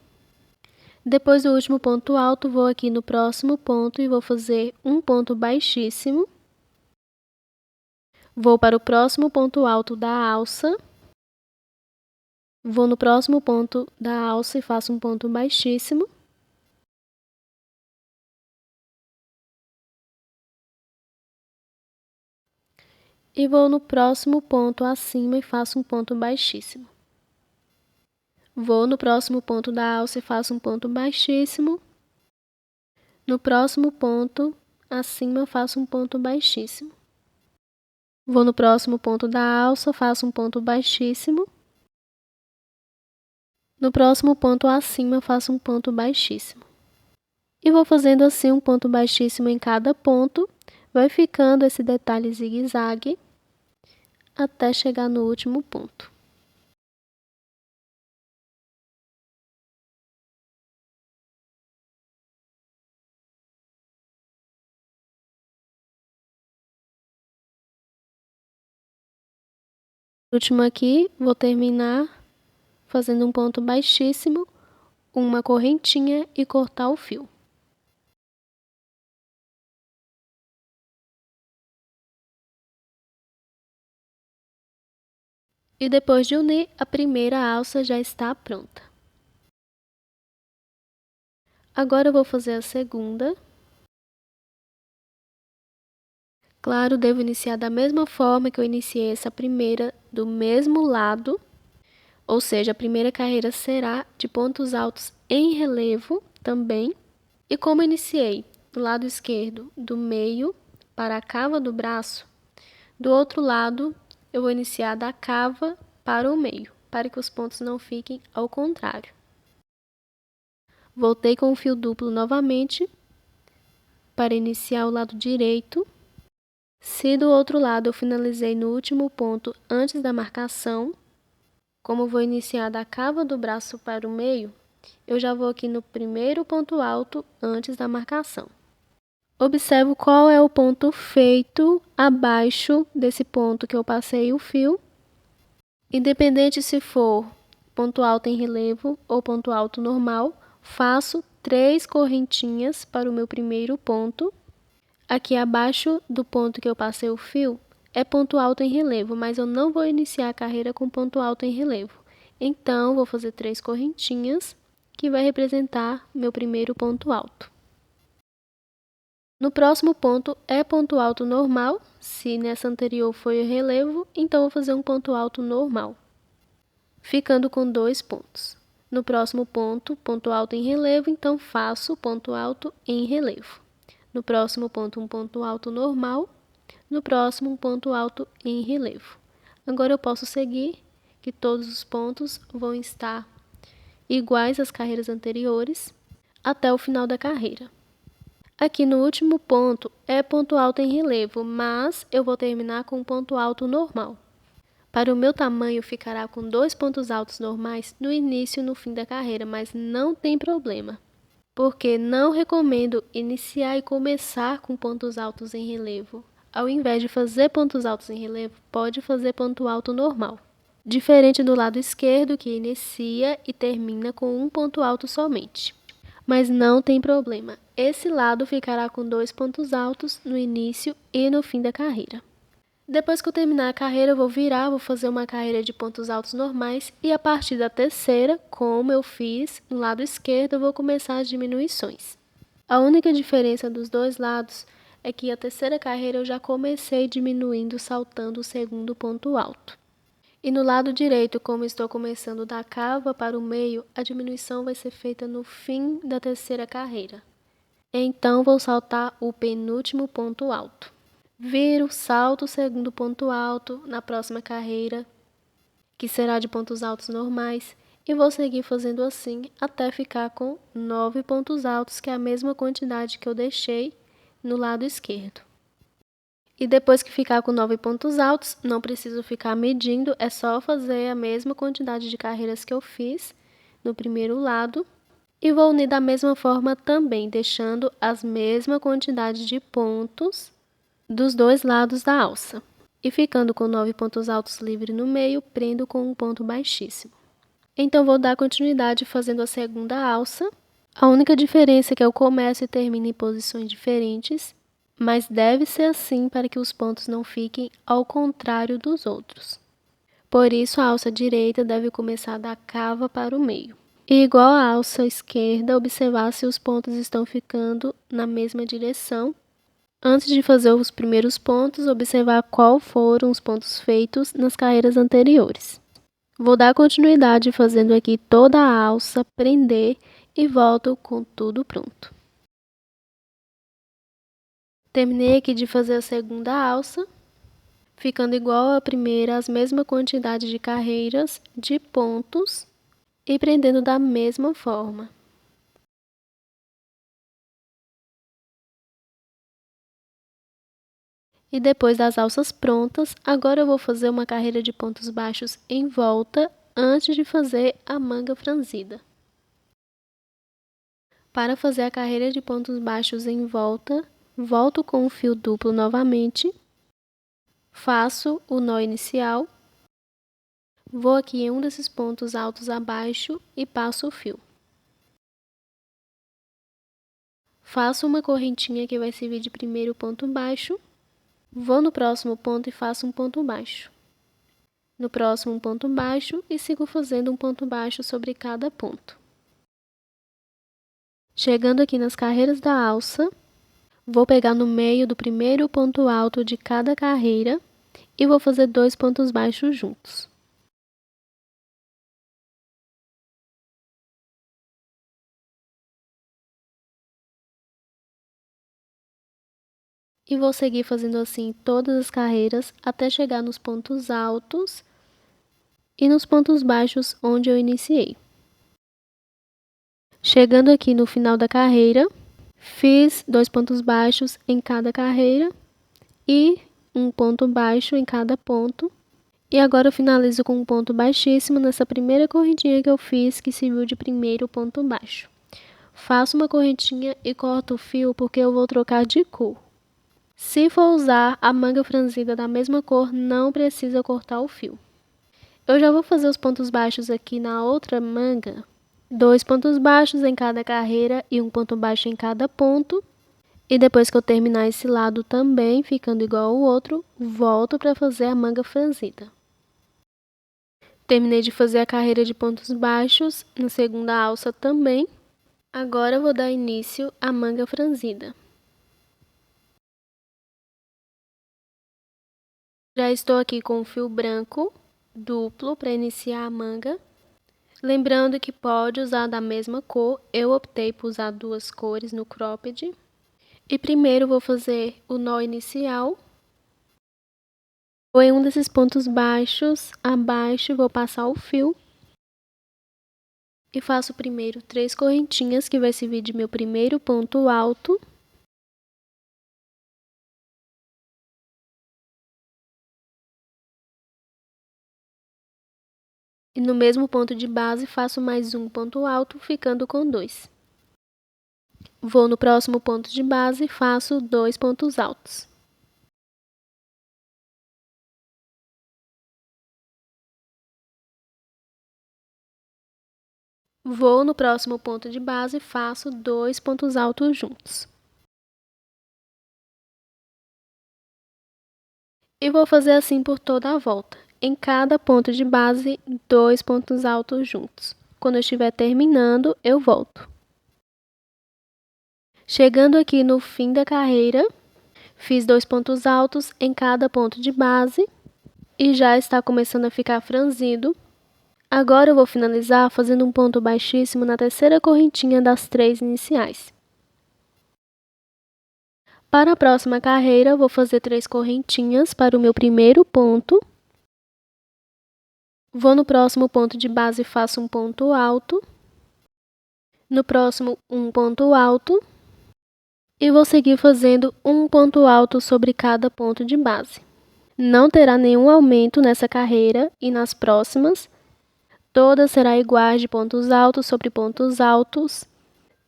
Depois do último ponto alto, vou aqui no próximo ponto e vou fazer um ponto baixíssimo. Vou para o próximo ponto alto da alça. Vou no próximo ponto da alça e faço um ponto baixíssimo. E vou no próximo ponto acima e faço um ponto baixíssimo. Vou no próximo ponto da alça e faço um ponto baixíssimo. No próximo ponto, acima, faço um ponto baixíssimo. Vou no próximo ponto da alça, faço um ponto baixíssimo. No próximo ponto acima, faço um ponto baixíssimo. E vou fazendo assim um ponto baixíssimo em cada ponto. Vai ficando esse detalhe zigue-zague até chegar no último ponto. Último aqui, vou terminar fazendo um ponto baixíssimo, uma correntinha e cortar o fio. E depois de unir, a primeira alça já está pronta. Agora eu vou fazer a segunda. Claro, devo iniciar da mesma forma que eu iniciei essa primeira, do mesmo lado. Ou seja, a primeira carreira será de pontos altos em relevo também. E como eu iniciei do lado esquerdo, do meio para a cava do braço, do outro lado eu vou iniciar da cava para o meio, para que os pontos não fiquem ao contrário. Voltei com o fio duplo novamente para iniciar o lado direito. Se do outro lado eu finalizei no último ponto antes da marcação, como eu vou iniciar da cava do braço para o meio, eu já vou aqui no primeiro ponto alto antes da marcação. Observo qual é o ponto feito abaixo desse ponto que eu passei o fio. Independente se for ponto alto em relevo ou ponto alto normal, faço 3 correntinhas para o meu primeiro ponto. Aqui abaixo do ponto que eu passei o fio é ponto alto em relevo, mas eu não vou iniciar a carreira com ponto alto em relevo. Então, vou fazer 3 correntinhas, que vai representar meu primeiro ponto alto. No próximo ponto é ponto alto normal, se nessa anterior foi o relevo, então vou fazer um ponto alto normal, ficando com 2 pontos. No próximo ponto, ponto alto em relevo, então faço ponto alto em relevo. No próximo ponto, um ponto alto normal. No próximo, um ponto alto em relevo. Agora eu posso seguir, que todos os pontos vão estar iguais às carreiras anteriores, até o final da carreira. Aqui no último ponto é ponto alto em relevo, mas eu vou terminar com um ponto alto normal. Para o meu tamanho, ficará com 2 pontos altos normais no início e no fim da carreira, mas não tem problema, porque não recomendo iniciar e começar com pontos altos em relevo. Ao invés de fazer pontos altos em relevo, pode fazer ponto alto normal. Diferente do lado esquerdo, que inicia e termina com um ponto alto somente. Mas não tem problema, esse lado ficará com 2 pontos altos no início e no fim da carreira. Depois que eu terminar a carreira, eu vou virar, vou fazer uma carreira de pontos altos normais e a partir da terceira, como eu fiz no lado esquerdo, eu vou começar as diminuições. A única diferença dos dois lados é que a terceira carreira eu já comecei diminuindo, saltando o segundo ponto alto. E no lado direito, como estou começando da cava para o meio, a diminuição vai ser feita no fim da terceira carreira. Então, vou saltar o penúltimo ponto alto. Viro, salto o segundo ponto alto na próxima carreira, que será de pontos altos normais, e vou seguir fazendo assim até ficar com 9 pontos altos, que é a mesma quantidade que eu deixei no lado esquerdo. E depois que ficar com 9 pontos altos, não preciso ficar medindo, é só fazer a mesma quantidade de carreiras que eu fiz no primeiro lado. E vou unir da mesma forma também, deixando a mesma quantidade de pontos dos dois lados da alça. E ficando com 9 pontos altos livres no meio, prendo com um ponto baixíssimo. Então, vou dar continuidade fazendo a segunda alça. A única diferença é que eu começo e termino em posições diferentes, mas deve ser assim para que os pontos não fiquem ao contrário dos outros. Por isso, a alça direita deve começar da cava para o meio. E igual à alça esquerda, observar se os pontos estão ficando na mesma direção. Antes de fazer os primeiros pontos, observar qual foram os pontos feitos nas carreiras anteriores. Vou dar continuidade fazendo aqui toda a alça, prender e volto com tudo pronto. Terminei aqui de fazer a segunda alça, ficando igual à primeira, as mesma quantidade de carreiras, de pontos e prendendo da mesma forma. E depois das alças prontas, agora eu vou fazer uma carreira de pontos baixos em volta antes de fazer a manga franzida. Para fazer a carreira de pontos baixos em volta, volto com o fio duplo novamente, faço o nó inicial, vou aqui em um desses pontos altos abaixo e passo o fio. Faço uma correntinha que vai servir de primeiro ponto baixo, vou no próximo ponto e faço um ponto baixo. No próximo um ponto baixo e sigo fazendo um ponto baixo sobre cada ponto. Chegando aqui nas carreiras da alça, vou pegar no meio do primeiro ponto alto de cada carreira e vou fazer 2 pontos baixos juntos. E vou seguir fazendo assim todas as carreiras até chegar nos pontos altos e nos pontos baixos onde eu iniciei. Chegando aqui no final da carreira, fiz 2 pontos baixos em cada carreira e um ponto baixo em cada ponto. E agora eu finalizo com um ponto baixíssimo nessa primeira correntinha que eu fiz, que serviu de primeiro ponto baixo. Faço uma correntinha e corto o fio porque eu vou trocar de cor. Se for usar a manga franzida da mesma cor, não precisa cortar o fio. Eu já vou fazer os pontos baixos aqui na outra manga. 2 pontos baixos em cada carreira e um ponto baixo em cada ponto. E depois que eu terminar esse lado também, ficando igual ao outro, volto para fazer a manga franzida. Terminei de fazer a carreira de pontos baixos na segunda alça também. Agora eu vou dar início à manga franzida. Já estou aqui com o fio branco duplo para iniciar a manga. Lembrando que pode usar da mesma cor, eu optei por usar 2 cores no cropped. E primeiro vou fazer o nó inicial. Vou em um desses pontos baixos, abaixo, vou passar o fio. E faço primeiro 3 correntinhas, que vai servir de meu primeiro ponto alto. E no mesmo ponto de base, faço mais um ponto alto, ficando com 2. Vou no próximo ponto de base e faço 2 pontos altos. Vou no próximo ponto de base e faço 2 pontos altos juntos. E vou fazer assim por toda a volta. Em cada ponto de base, 2 pontos altos juntos. Quando eu estiver terminando, eu volto. Chegando aqui no fim da carreira, fiz 2 pontos altos em cada ponto de base e já está começando a ficar franzido. Agora eu vou finalizar fazendo um ponto baixíssimo na terceira correntinha das 3 iniciais. Para a próxima carreira, vou fazer 3 correntinhas para o meu primeiro ponto. Vou no próximo ponto de base e faço um ponto alto. No próximo, um ponto alto. E vou seguir fazendo um ponto alto sobre cada ponto de base. Não terá nenhum aumento nessa carreira e nas próximas. Todas serão iguais de pontos altos sobre pontos altos,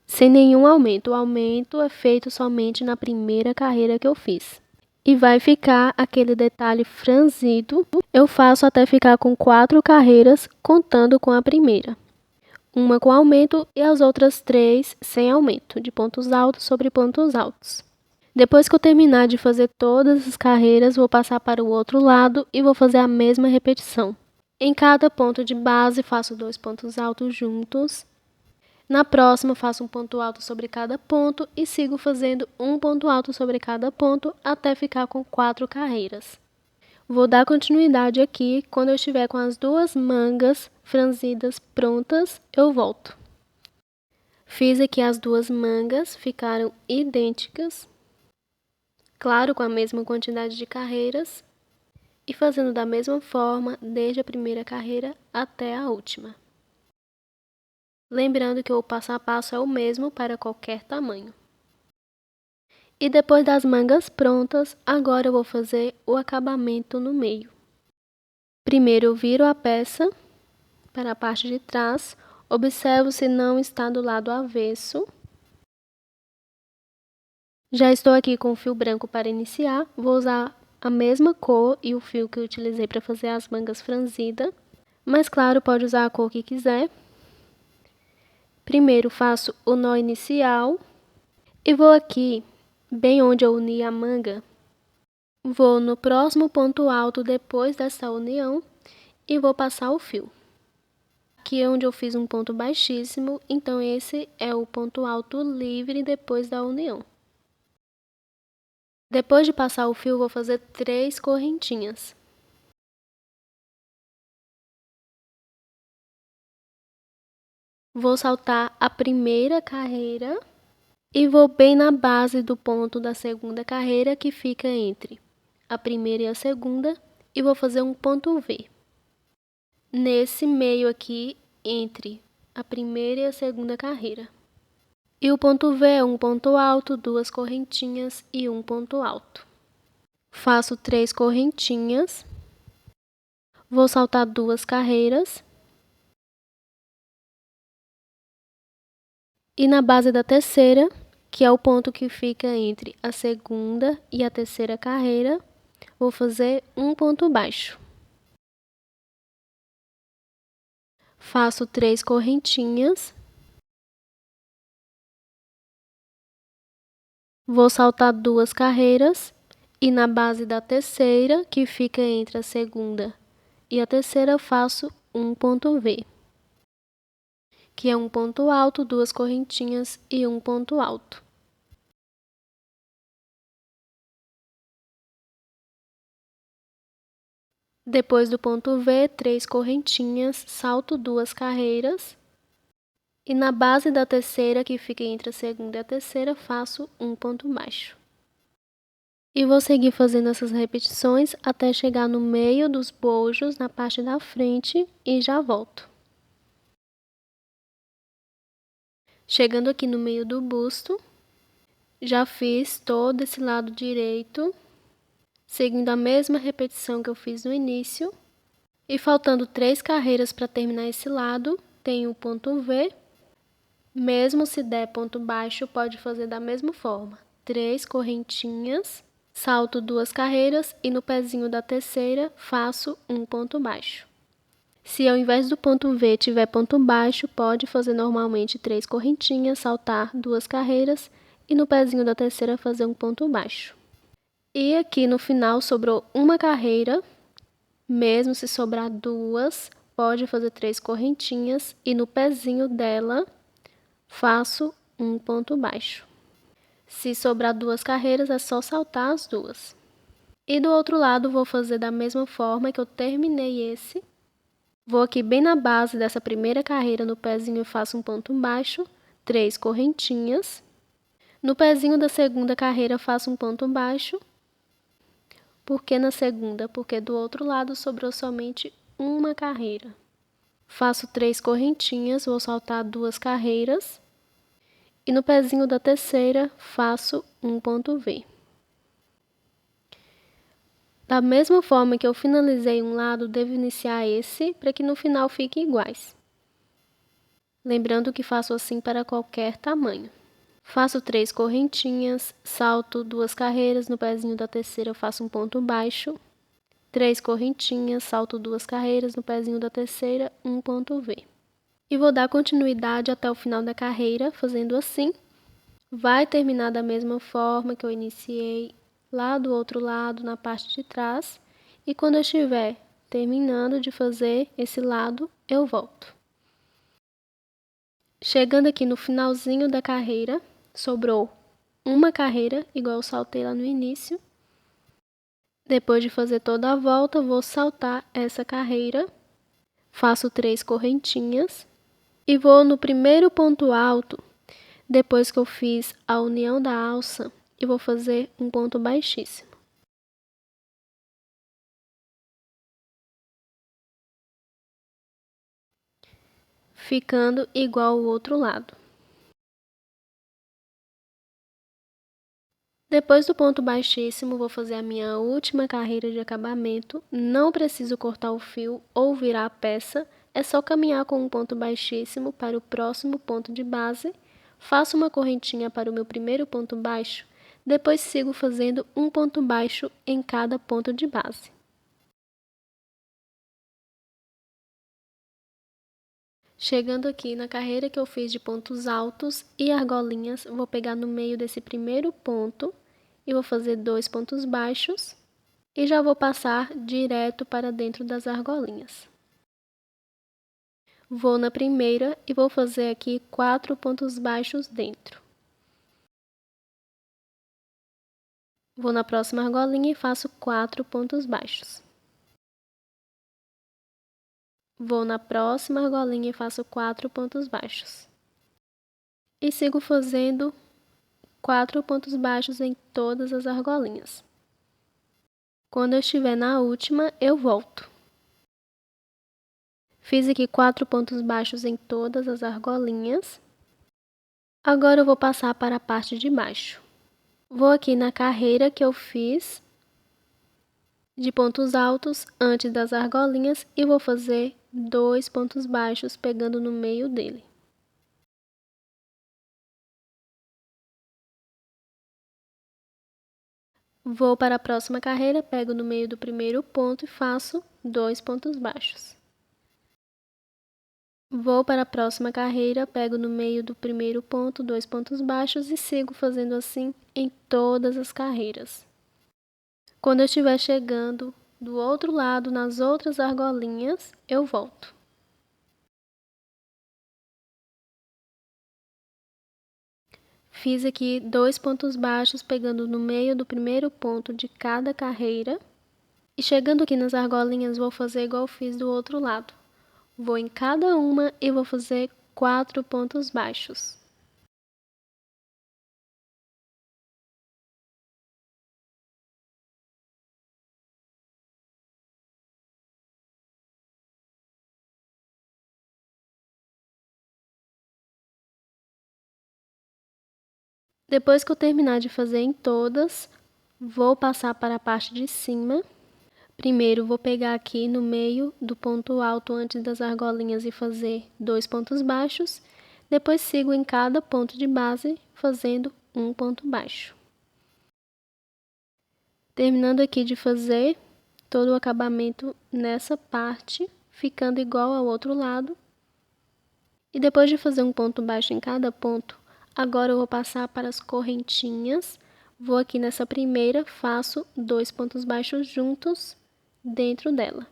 sem nenhum aumento. O aumento é feito somente na primeira carreira que eu fiz. E vai ficar aquele detalhe franzido. Eu faço até ficar com 4 carreiras, contando com a primeira. Uma com aumento e as outras 3 sem aumento, de pontos altos sobre pontos altos. Depois que eu terminar de fazer todas as carreiras, vou passar para o outro lado e vou fazer a mesma repetição. Em cada ponto de base, faço 2 pontos altos juntos. Na próxima, faço um ponto alto sobre cada ponto e sigo fazendo um ponto alto sobre cada ponto até ficar com 4 carreiras. Vou dar continuidade aqui, quando eu estiver com as duas mangas franzidas prontas, eu volto. Fiz aqui as duas mangas, ficaram idênticas, claro, com a mesma quantidade de carreiras, e fazendo da mesma forma, desde a primeira carreira até a última. Lembrando que o passo a passo é o mesmo para qualquer tamanho. E depois das mangas prontas, agora eu vou fazer o acabamento no meio. Primeiro eu viro a peça para a parte de trás, observo se não está do lado avesso. Já estou aqui com o fio branco para iniciar, vou usar a mesma cor e o fio que eu utilizei para fazer as mangas franzidas, mas claro, pode usar a cor que quiser. Primeiro faço o nó inicial e vou aqui, bem onde eu uni a manga, vou no próximo ponto alto depois dessa união e vou passar o fio. Aqui é onde eu fiz um ponto baixíssimo, então esse é o ponto alto livre depois da união. Depois de passar o fio, vou fazer 3 correntinhas. Vou saltar a primeira carreira e vou bem na base do ponto da segunda carreira, que fica entre a primeira e a segunda, e vou fazer um ponto V. Nesse meio aqui, entre a primeira e a segunda carreira. E o ponto V é um ponto alto, 2 correntinhas e um ponto alto. Faço 3 correntinhas, vou saltar 2 carreiras. E na base da terceira, que é o ponto que fica entre a segunda e a terceira carreira, vou fazer um ponto baixo. Faço 3 correntinhas. Vou saltar 2 carreiras e na base da terceira, que fica entre a segunda e a terceira, faço um ponto V, que é um ponto alto, 2 correntinhas e um ponto alto. Depois do ponto V, 3 correntinhas, salto 2 carreiras. E na base da terceira, que fica entre a segunda e a terceira, faço um ponto baixo. E vou seguir fazendo essas repetições até chegar no meio dos bojos, na parte da frente, e já volto. Chegando aqui no meio do busto, já fiz todo esse lado direito, seguindo a mesma repetição que eu fiz no início. E faltando 3 carreiras para terminar esse lado, tenho o ponto V. Mesmo se der ponto baixo, pode fazer da mesma forma. 3 correntinhas, salto 2 carreiras e no pezinho da terceira faço um ponto baixo. Se ao invés do ponto V tiver ponto baixo, pode fazer normalmente 3 correntinhas, saltar 2 carreiras e no pezinho da terceira fazer um ponto baixo. E aqui no final sobrou uma carreira, mesmo se sobrar 2, pode fazer 3 correntinhas e no pezinho dela faço um ponto baixo. Se sobrar 2 carreiras, é só saltar as 2. E do outro lado, vou fazer da mesma forma que eu terminei esse. Vou aqui bem na base dessa primeira carreira, no pezinho, eu faço um ponto baixo, 3 correntinhas. No pezinho da segunda carreira, faço um ponto baixo. Por que na segunda? Porque do outro lado sobrou somente uma carreira. Faço 3 correntinhas, vou saltar 2 carreiras. E no pezinho da terceira, faço um ponto V. Da mesma forma que eu finalizei um lado, devo iniciar esse, para que no final fiquem iguais. Lembrando que faço assim para qualquer tamanho. Faço 3 correntinhas, salto 2 carreiras, no pezinho da terceira faço um ponto baixo. 3 correntinhas, salto 2 carreiras, no pezinho da terceira, um ponto V. E vou dar continuidade até o final da carreira, fazendo assim. Vai terminar da mesma forma que eu iniciei lá do outro lado, na parte de trás. E quando eu estiver terminando de fazer esse lado, eu volto. Chegando aqui no finalzinho da carreira, sobrou uma carreira, igual eu saltei lá no início. Depois de fazer toda a volta, vou saltar essa carreira, faço 3 correntinhas e vou no primeiro ponto alto, depois que eu fiz a união da alça, e vou fazer um ponto baixíssimo. Ficando igual o outro lado. Depois do ponto baixíssimo, vou fazer a minha última carreira de acabamento. Não preciso cortar o fio ou virar a peça, é só caminhar com um ponto baixíssimo para o próximo ponto de base. Faço uma correntinha para o meu primeiro ponto baixo, depois sigo fazendo um ponto baixo em cada ponto de base. Chegando aqui na carreira que eu fiz de pontos altos e argolinhas, vou pegar no meio desse primeiro ponto e vou fazer 2 pontos baixos e já vou passar direto para dentro das argolinhas. Vou na primeira e vou fazer aqui 4 pontos baixos dentro. Vou na próxima argolinha e faço 4 pontos baixos. Vou na próxima argolinha e faço 4 pontos baixos. E sigo fazendo 4 pontos baixos em todas as argolinhas. Quando eu estiver na última, eu volto. Fiz aqui 4 pontos baixos em todas as argolinhas. Agora eu vou passar para a parte de baixo. Vou aqui na carreira que eu fiz de pontos altos antes das argolinhas e vou fazer 2 pontos baixos pegando no meio dele. Vou para a próxima carreira, pego no meio do primeiro ponto e faço 2 pontos baixos. Vou para a próxima carreira, pego no meio do primeiro ponto 2 pontos baixos e sigo fazendo assim em todas as carreiras. Quando eu estiver chegando do outro lado, nas outras argolinhas, eu volto. Fiz aqui 2 pontos baixos, pegando no meio do primeiro ponto de cada carreira. E chegando aqui nas argolinhas, vou fazer igual eu fiz do outro lado. Vou em cada uma e vou fazer 4 pontos baixos. Depois que eu terminar de fazer em todas, vou passar para a parte de cima. Primeiro, vou pegar aqui no meio do ponto alto antes das argolinhas e fazer 2 pontos baixos. Depois, sigo em cada ponto de base, fazendo um ponto baixo. Terminando aqui de fazer todo o acabamento nessa parte, ficando igual ao outro lado. E depois de fazer um ponto baixo em cada ponto, agora eu vou passar para as correntinhas. Vou aqui nessa primeira, faço 2 pontos baixos juntos dentro dela.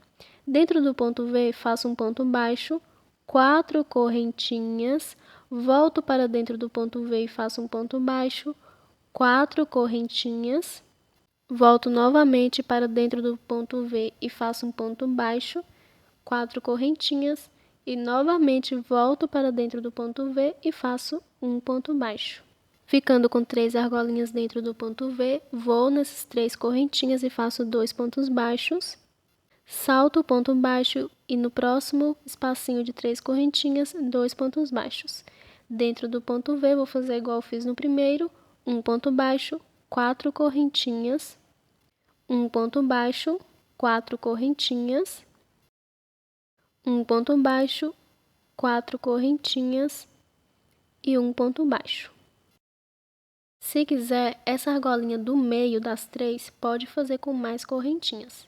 Dentro do ponto V, faço um ponto baixo, 4 correntinhas, volto para dentro do ponto V e faço um ponto baixo, 4 correntinhas, volto novamente para dentro do ponto V e faço um ponto baixo, 4 correntinhas, e novamente volto para dentro do ponto V e faço um ponto baixo. Ficando com 3 argolinhas dentro do ponto V, vou nessas 3 correntinhas e faço 2 pontos baixos. Salto o ponto baixo e no próximo espacinho de 3 correntinhas, 2 pontos baixos. Dentro do ponto V, vou fazer igual eu fiz no primeiro, um ponto baixo, 4 correntinhas, um ponto baixo, 4 correntinhas, um ponto baixo, 4 correntinhas e um ponto baixo. Se quiser, essa argolinha do meio das 3 pode fazer com mais correntinhas.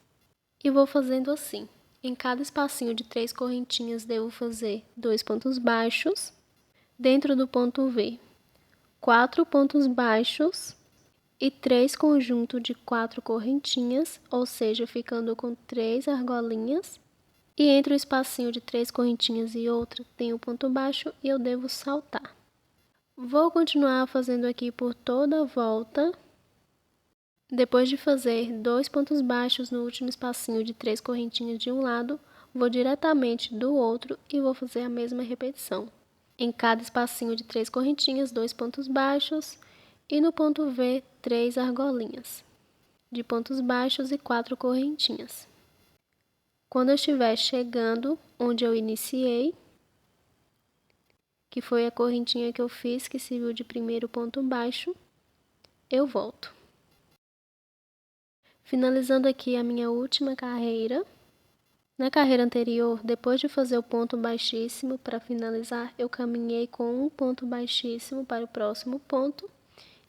E vou fazendo assim. Em cada espacinho de 3 correntinhas, devo fazer 2 pontos baixos. Dentro do ponto V, 4 pontos baixos e 3 conjuntos de 4 correntinhas, ou seja, ficando com 3 argolinhas. E entre o espacinho de 3 correntinhas e outra, tem o ponto baixo e eu devo saltar. Vou continuar fazendo aqui por toda a volta. Depois de fazer 2 pontos baixos no último espacinho de 3 correntinhas de um lado, vou diretamente do outro e vou fazer a mesma repetição. Em cada espacinho de 3 correntinhas, 2 pontos baixos e no ponto V, 3 argolinhas de pontos baixos e 4 correntinhas. Quando eu estiver chegando onde eu iniciei, que foi a correntinha que eu fiz, que serviu de primeiro ponto baixo, eu volto. Finalizando aqui a minha última carreira. Na carreira anterior, depois de fazer o ponto baixíssimo para finalizar, eu caminhei com um ponto baixíssimo para o próximo ponto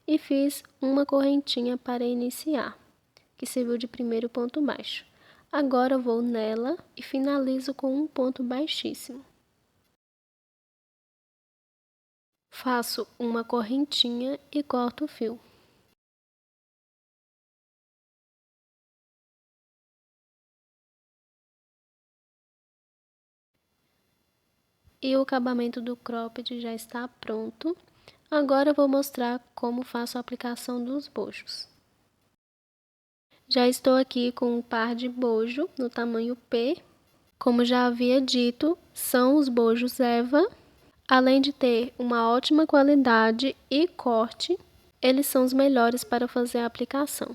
e fiz uma correntinha para iniciar, que serviu de primeiro ponto baixo. Agora eu vou nela e finalizo com um ponto baixíssimo. Faço uma correntinha e corto o fio. E o acabamento do cropped já está pronto. Agora eu vou mostrar como faço a aplicação dos bojos. Já estou aqui com um par de bojo no tamanho P. Como já havia dito, são os bojos Eva. Além de ter uma ótima qualidade e corte, eles são os melhores para fazer a aplicação,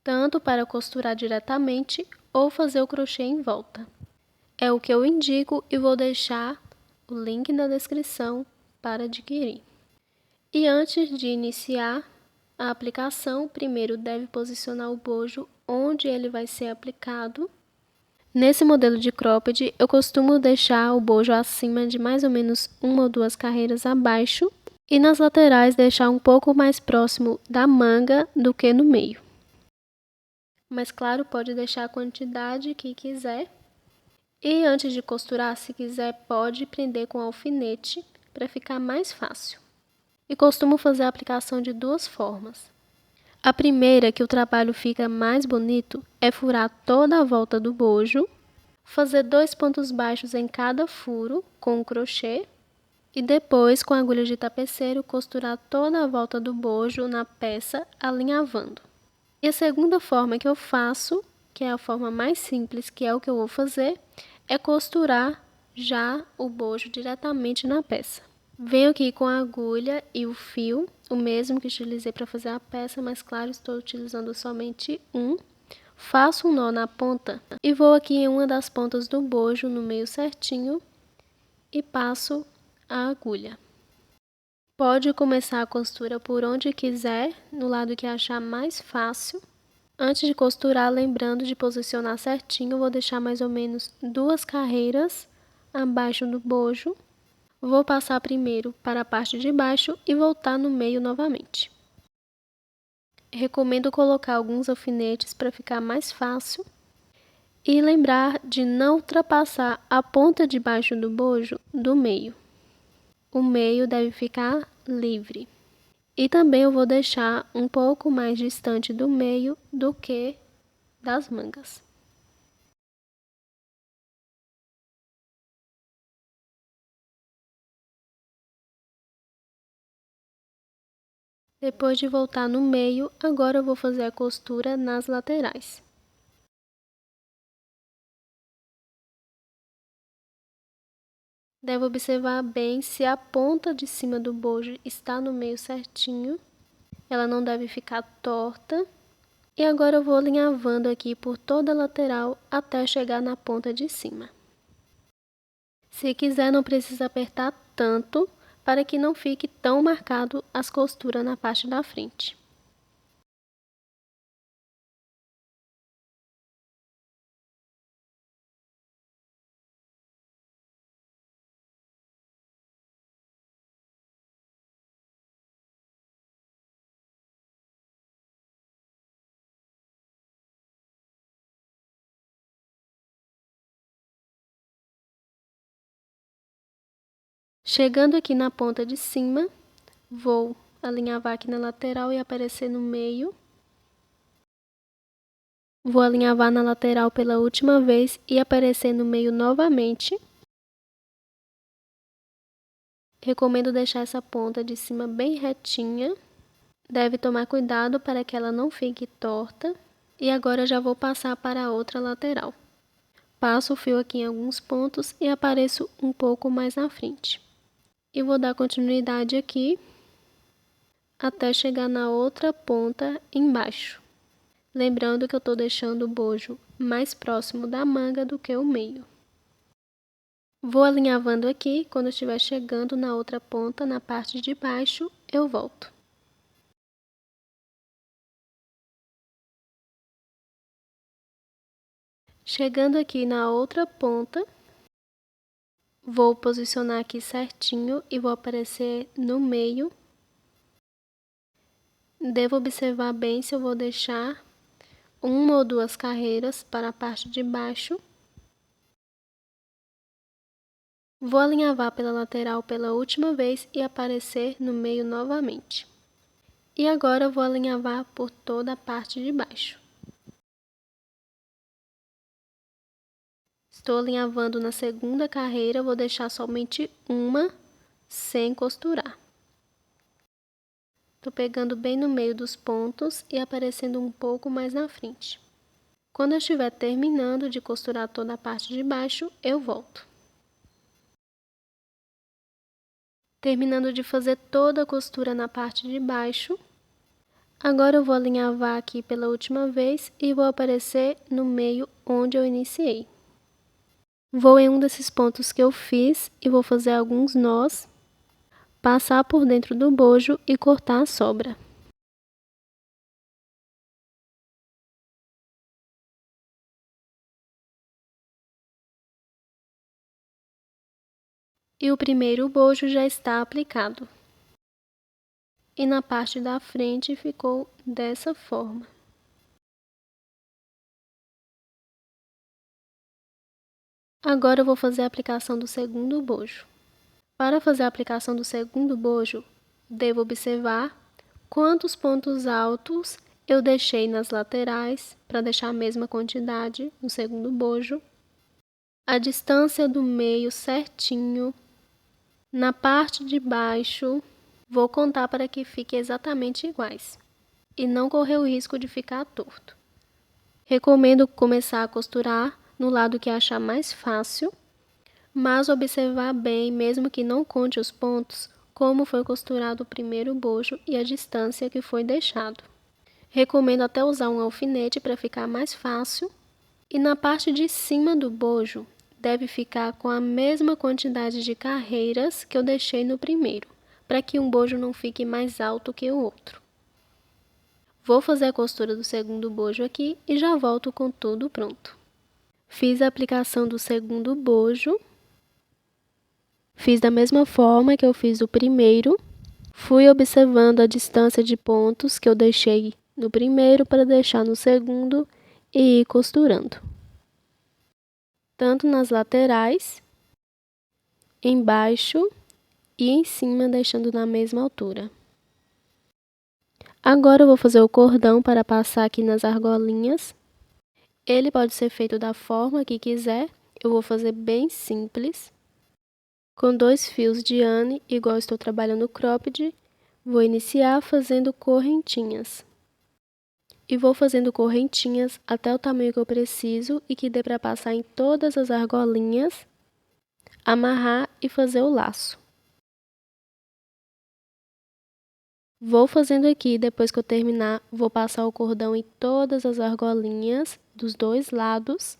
tanto para costurar diretamente ou fazer o crochê em volta. É o que eu indico e vou deixar o link na descrição para adquirir. E antes de iniciar a aplicação, primeiro deve posicionar o bojo onde ele vai ser aplicado. Nesse modelo de cropped, eu costumo deixar o bojo acima de mais ou menos 1 ou 2 carreiras abaixo e nas laterais deixar um pouco mais próximo da manga do que no meio. Mas claro, pode deixar a quantidade que quiser. E antes de costurar, se quiser, pode prender com alfinete para ficar mais fácil. E costumo fazer a aplicação de 2 formas. A primeira, que o trabalho fica mais bonito, é furar toda a volta do bojo, fazer 2 pontos baixos em cada furo com o crochê e depois, com a agulha de tapeceiro, costurar toda a volta do bojo na peça, alinhavando. E a segunda forma que eu faço, que é a forma mais simples, que é o que eu vou fazer, é costurar já o bojo diretamente na peça. Venho aqui com a agulha e o fio, o mesmo que utilizei para fazer a peça, mas claro, estou utilizando somente um. Faço um nó na ponta e vou aqui em uma das pontas do bojo no meio certinho e passo a agulha. Pode começar a costura por onde quiser, no lado que achar mais fácil. Antes de costurar, lembrando de posicionar certinho, vou deixar mais ou menos 2 carreiras abaixo do bojo. Vou passar primeiro para a parte de baixo e voltar no meio novamente. Recomendo colocar alguns alfinetes para ficar mais fácil. E lembrar de não ultrapassar a ponta de baixo do bojo do meio. O meio deve ficar livre. E também eu vou deixar um pouco mais distante do meio do que das mangas. Depois de voltar no meio, agora eu vou fazer a costura nas laterais. Deve observar bem se a ponta de cima do bojo está no meio certinho. Ela não deve ficar torta. E agora eu vou alinhavando aqui por toda a lateral até chegar na ponta de cima. Se quiser, não precisa apertar tanto para que não fique tão marcado as costuras na parte da frente. Chegando aqui na ponta de cima, vou alinhavar aqui na lateral e aparecer no meio. Vou alinhavar na lateral pela última vez e aparecer no meio novamente. Recomendo deixar essa ponta de cima bem retinha. Deve tomar cuidado para que ela não fique torta. E agora já vou passar para a outra lateral. Passo o fio aqui em alguns pontos e apareço um pouco mais na frente. E vou dar continuidade aqui até chegar na outra ponta embaixo. Lembrando que eu estou deixando o bojo mais próximo da manga do que o meio. Vou alinhavando aqui, quando estiver chegando na outra ponta, na parte de baixo, eu volto. Chegando aqui na outra ponta, vou posicionar aqui certinho e vou aparecer no meio. Devo observar bem se eu vou deixar uma ou duas carreiras para a parte de baixo. Vou alinhavar pela lateral pela última vez e aparecer no meio novamente. E agora vou alinhavar por toda a parte de baixo. Estou alinhavando na segunda carreira, vou deixar somente uma sem costurar. Estou pegando bem no meio dos pontos e aparecendo um pouco mais na frente. Quando eu estiver terminando de costurar toda a parte de baixo, eu volto. Terminando de fazer toda a costura na parte de baixo, agora eu vou alinhavar aqui pela última vez e vou aparecer no meio onde eu iniciei. Vou em um desses pontos que eu fiz e vou fazer alguns nós, passar por dentro do bojo e cortar a sobra. E o primeiro bojo já está aplicado. E na parte da frente ficou dessa forma. Agora eu vou fazer a aplicação do segundo bojo. Para fazer a aplicação do segundo bojo, devo observar quantos pontos altos eu deixei nas laterais, para deixar a mesma quantidade no segundo bojo. A distância do meio certinho. Na parte de baixo, vou contar para que fique exatamente iguais e não correr o risco de ficar torto. Recomendo começar a costurar no lado que achar mais fácil, mas observar bem, mesmo que não conte os pontos, como foi costurado o primeiro bojo e a distância que foi deixado. Recomendo até usar um alfinete para ficar mais fácil. E na parte de cima do bojo, deve ficar com a mesma quantidade de carreiras que eu deixei no primeiro, para que um bojo não fique mais alto que o outro. Vou fazer a costura do segundo bojo aqui e já volto com tudo pronto. Fiz a aplicação do segundo bojo. Fiz da mesma forma que eu fiz o primeiro. Fui observando a distância de pontos que eu deixei no primeiro para deixar no segundo e ir costurando. Tanto nas laterais, embaixo e em cima, deixando na mesma altura. Agora eu vou fazer o cordão para passar aqui nas argolinhas. Ele pode ser feito da forma que quiser, eu vou fazer bem simples. Com 2 fios de ane, igual estou trabalhando cropped, vou iniciar fazendo correntinhas. E vou fazendo correntinhas até o tamanho que eu preciso e que dê para passar em todas as argolinhas, amarrar e fazer o laço. Vou fazendo aqui, depois que eu terminar, vou passar o cordão em todas as argolinhas dos dois lados,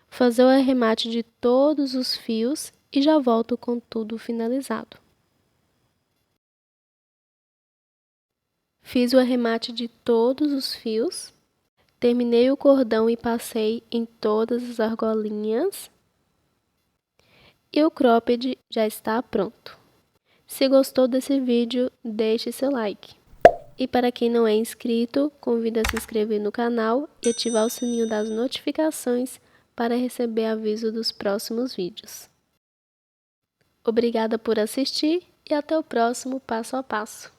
fazer o arremate de todos os fios e já volto com tudo finalizado. Fiz o arremate de todos os fios, terminei o cordão e passei em todas as argolinhas e o cropped já está pronto. Se gostou desse vídeo, deixe seu like. E para quem não é inscrito, convido a se inscrever no canal e ativar o sininho das notificações para receber aviso dos próximos vídeos. Obrigada por assistir e até o próximo passo a passo.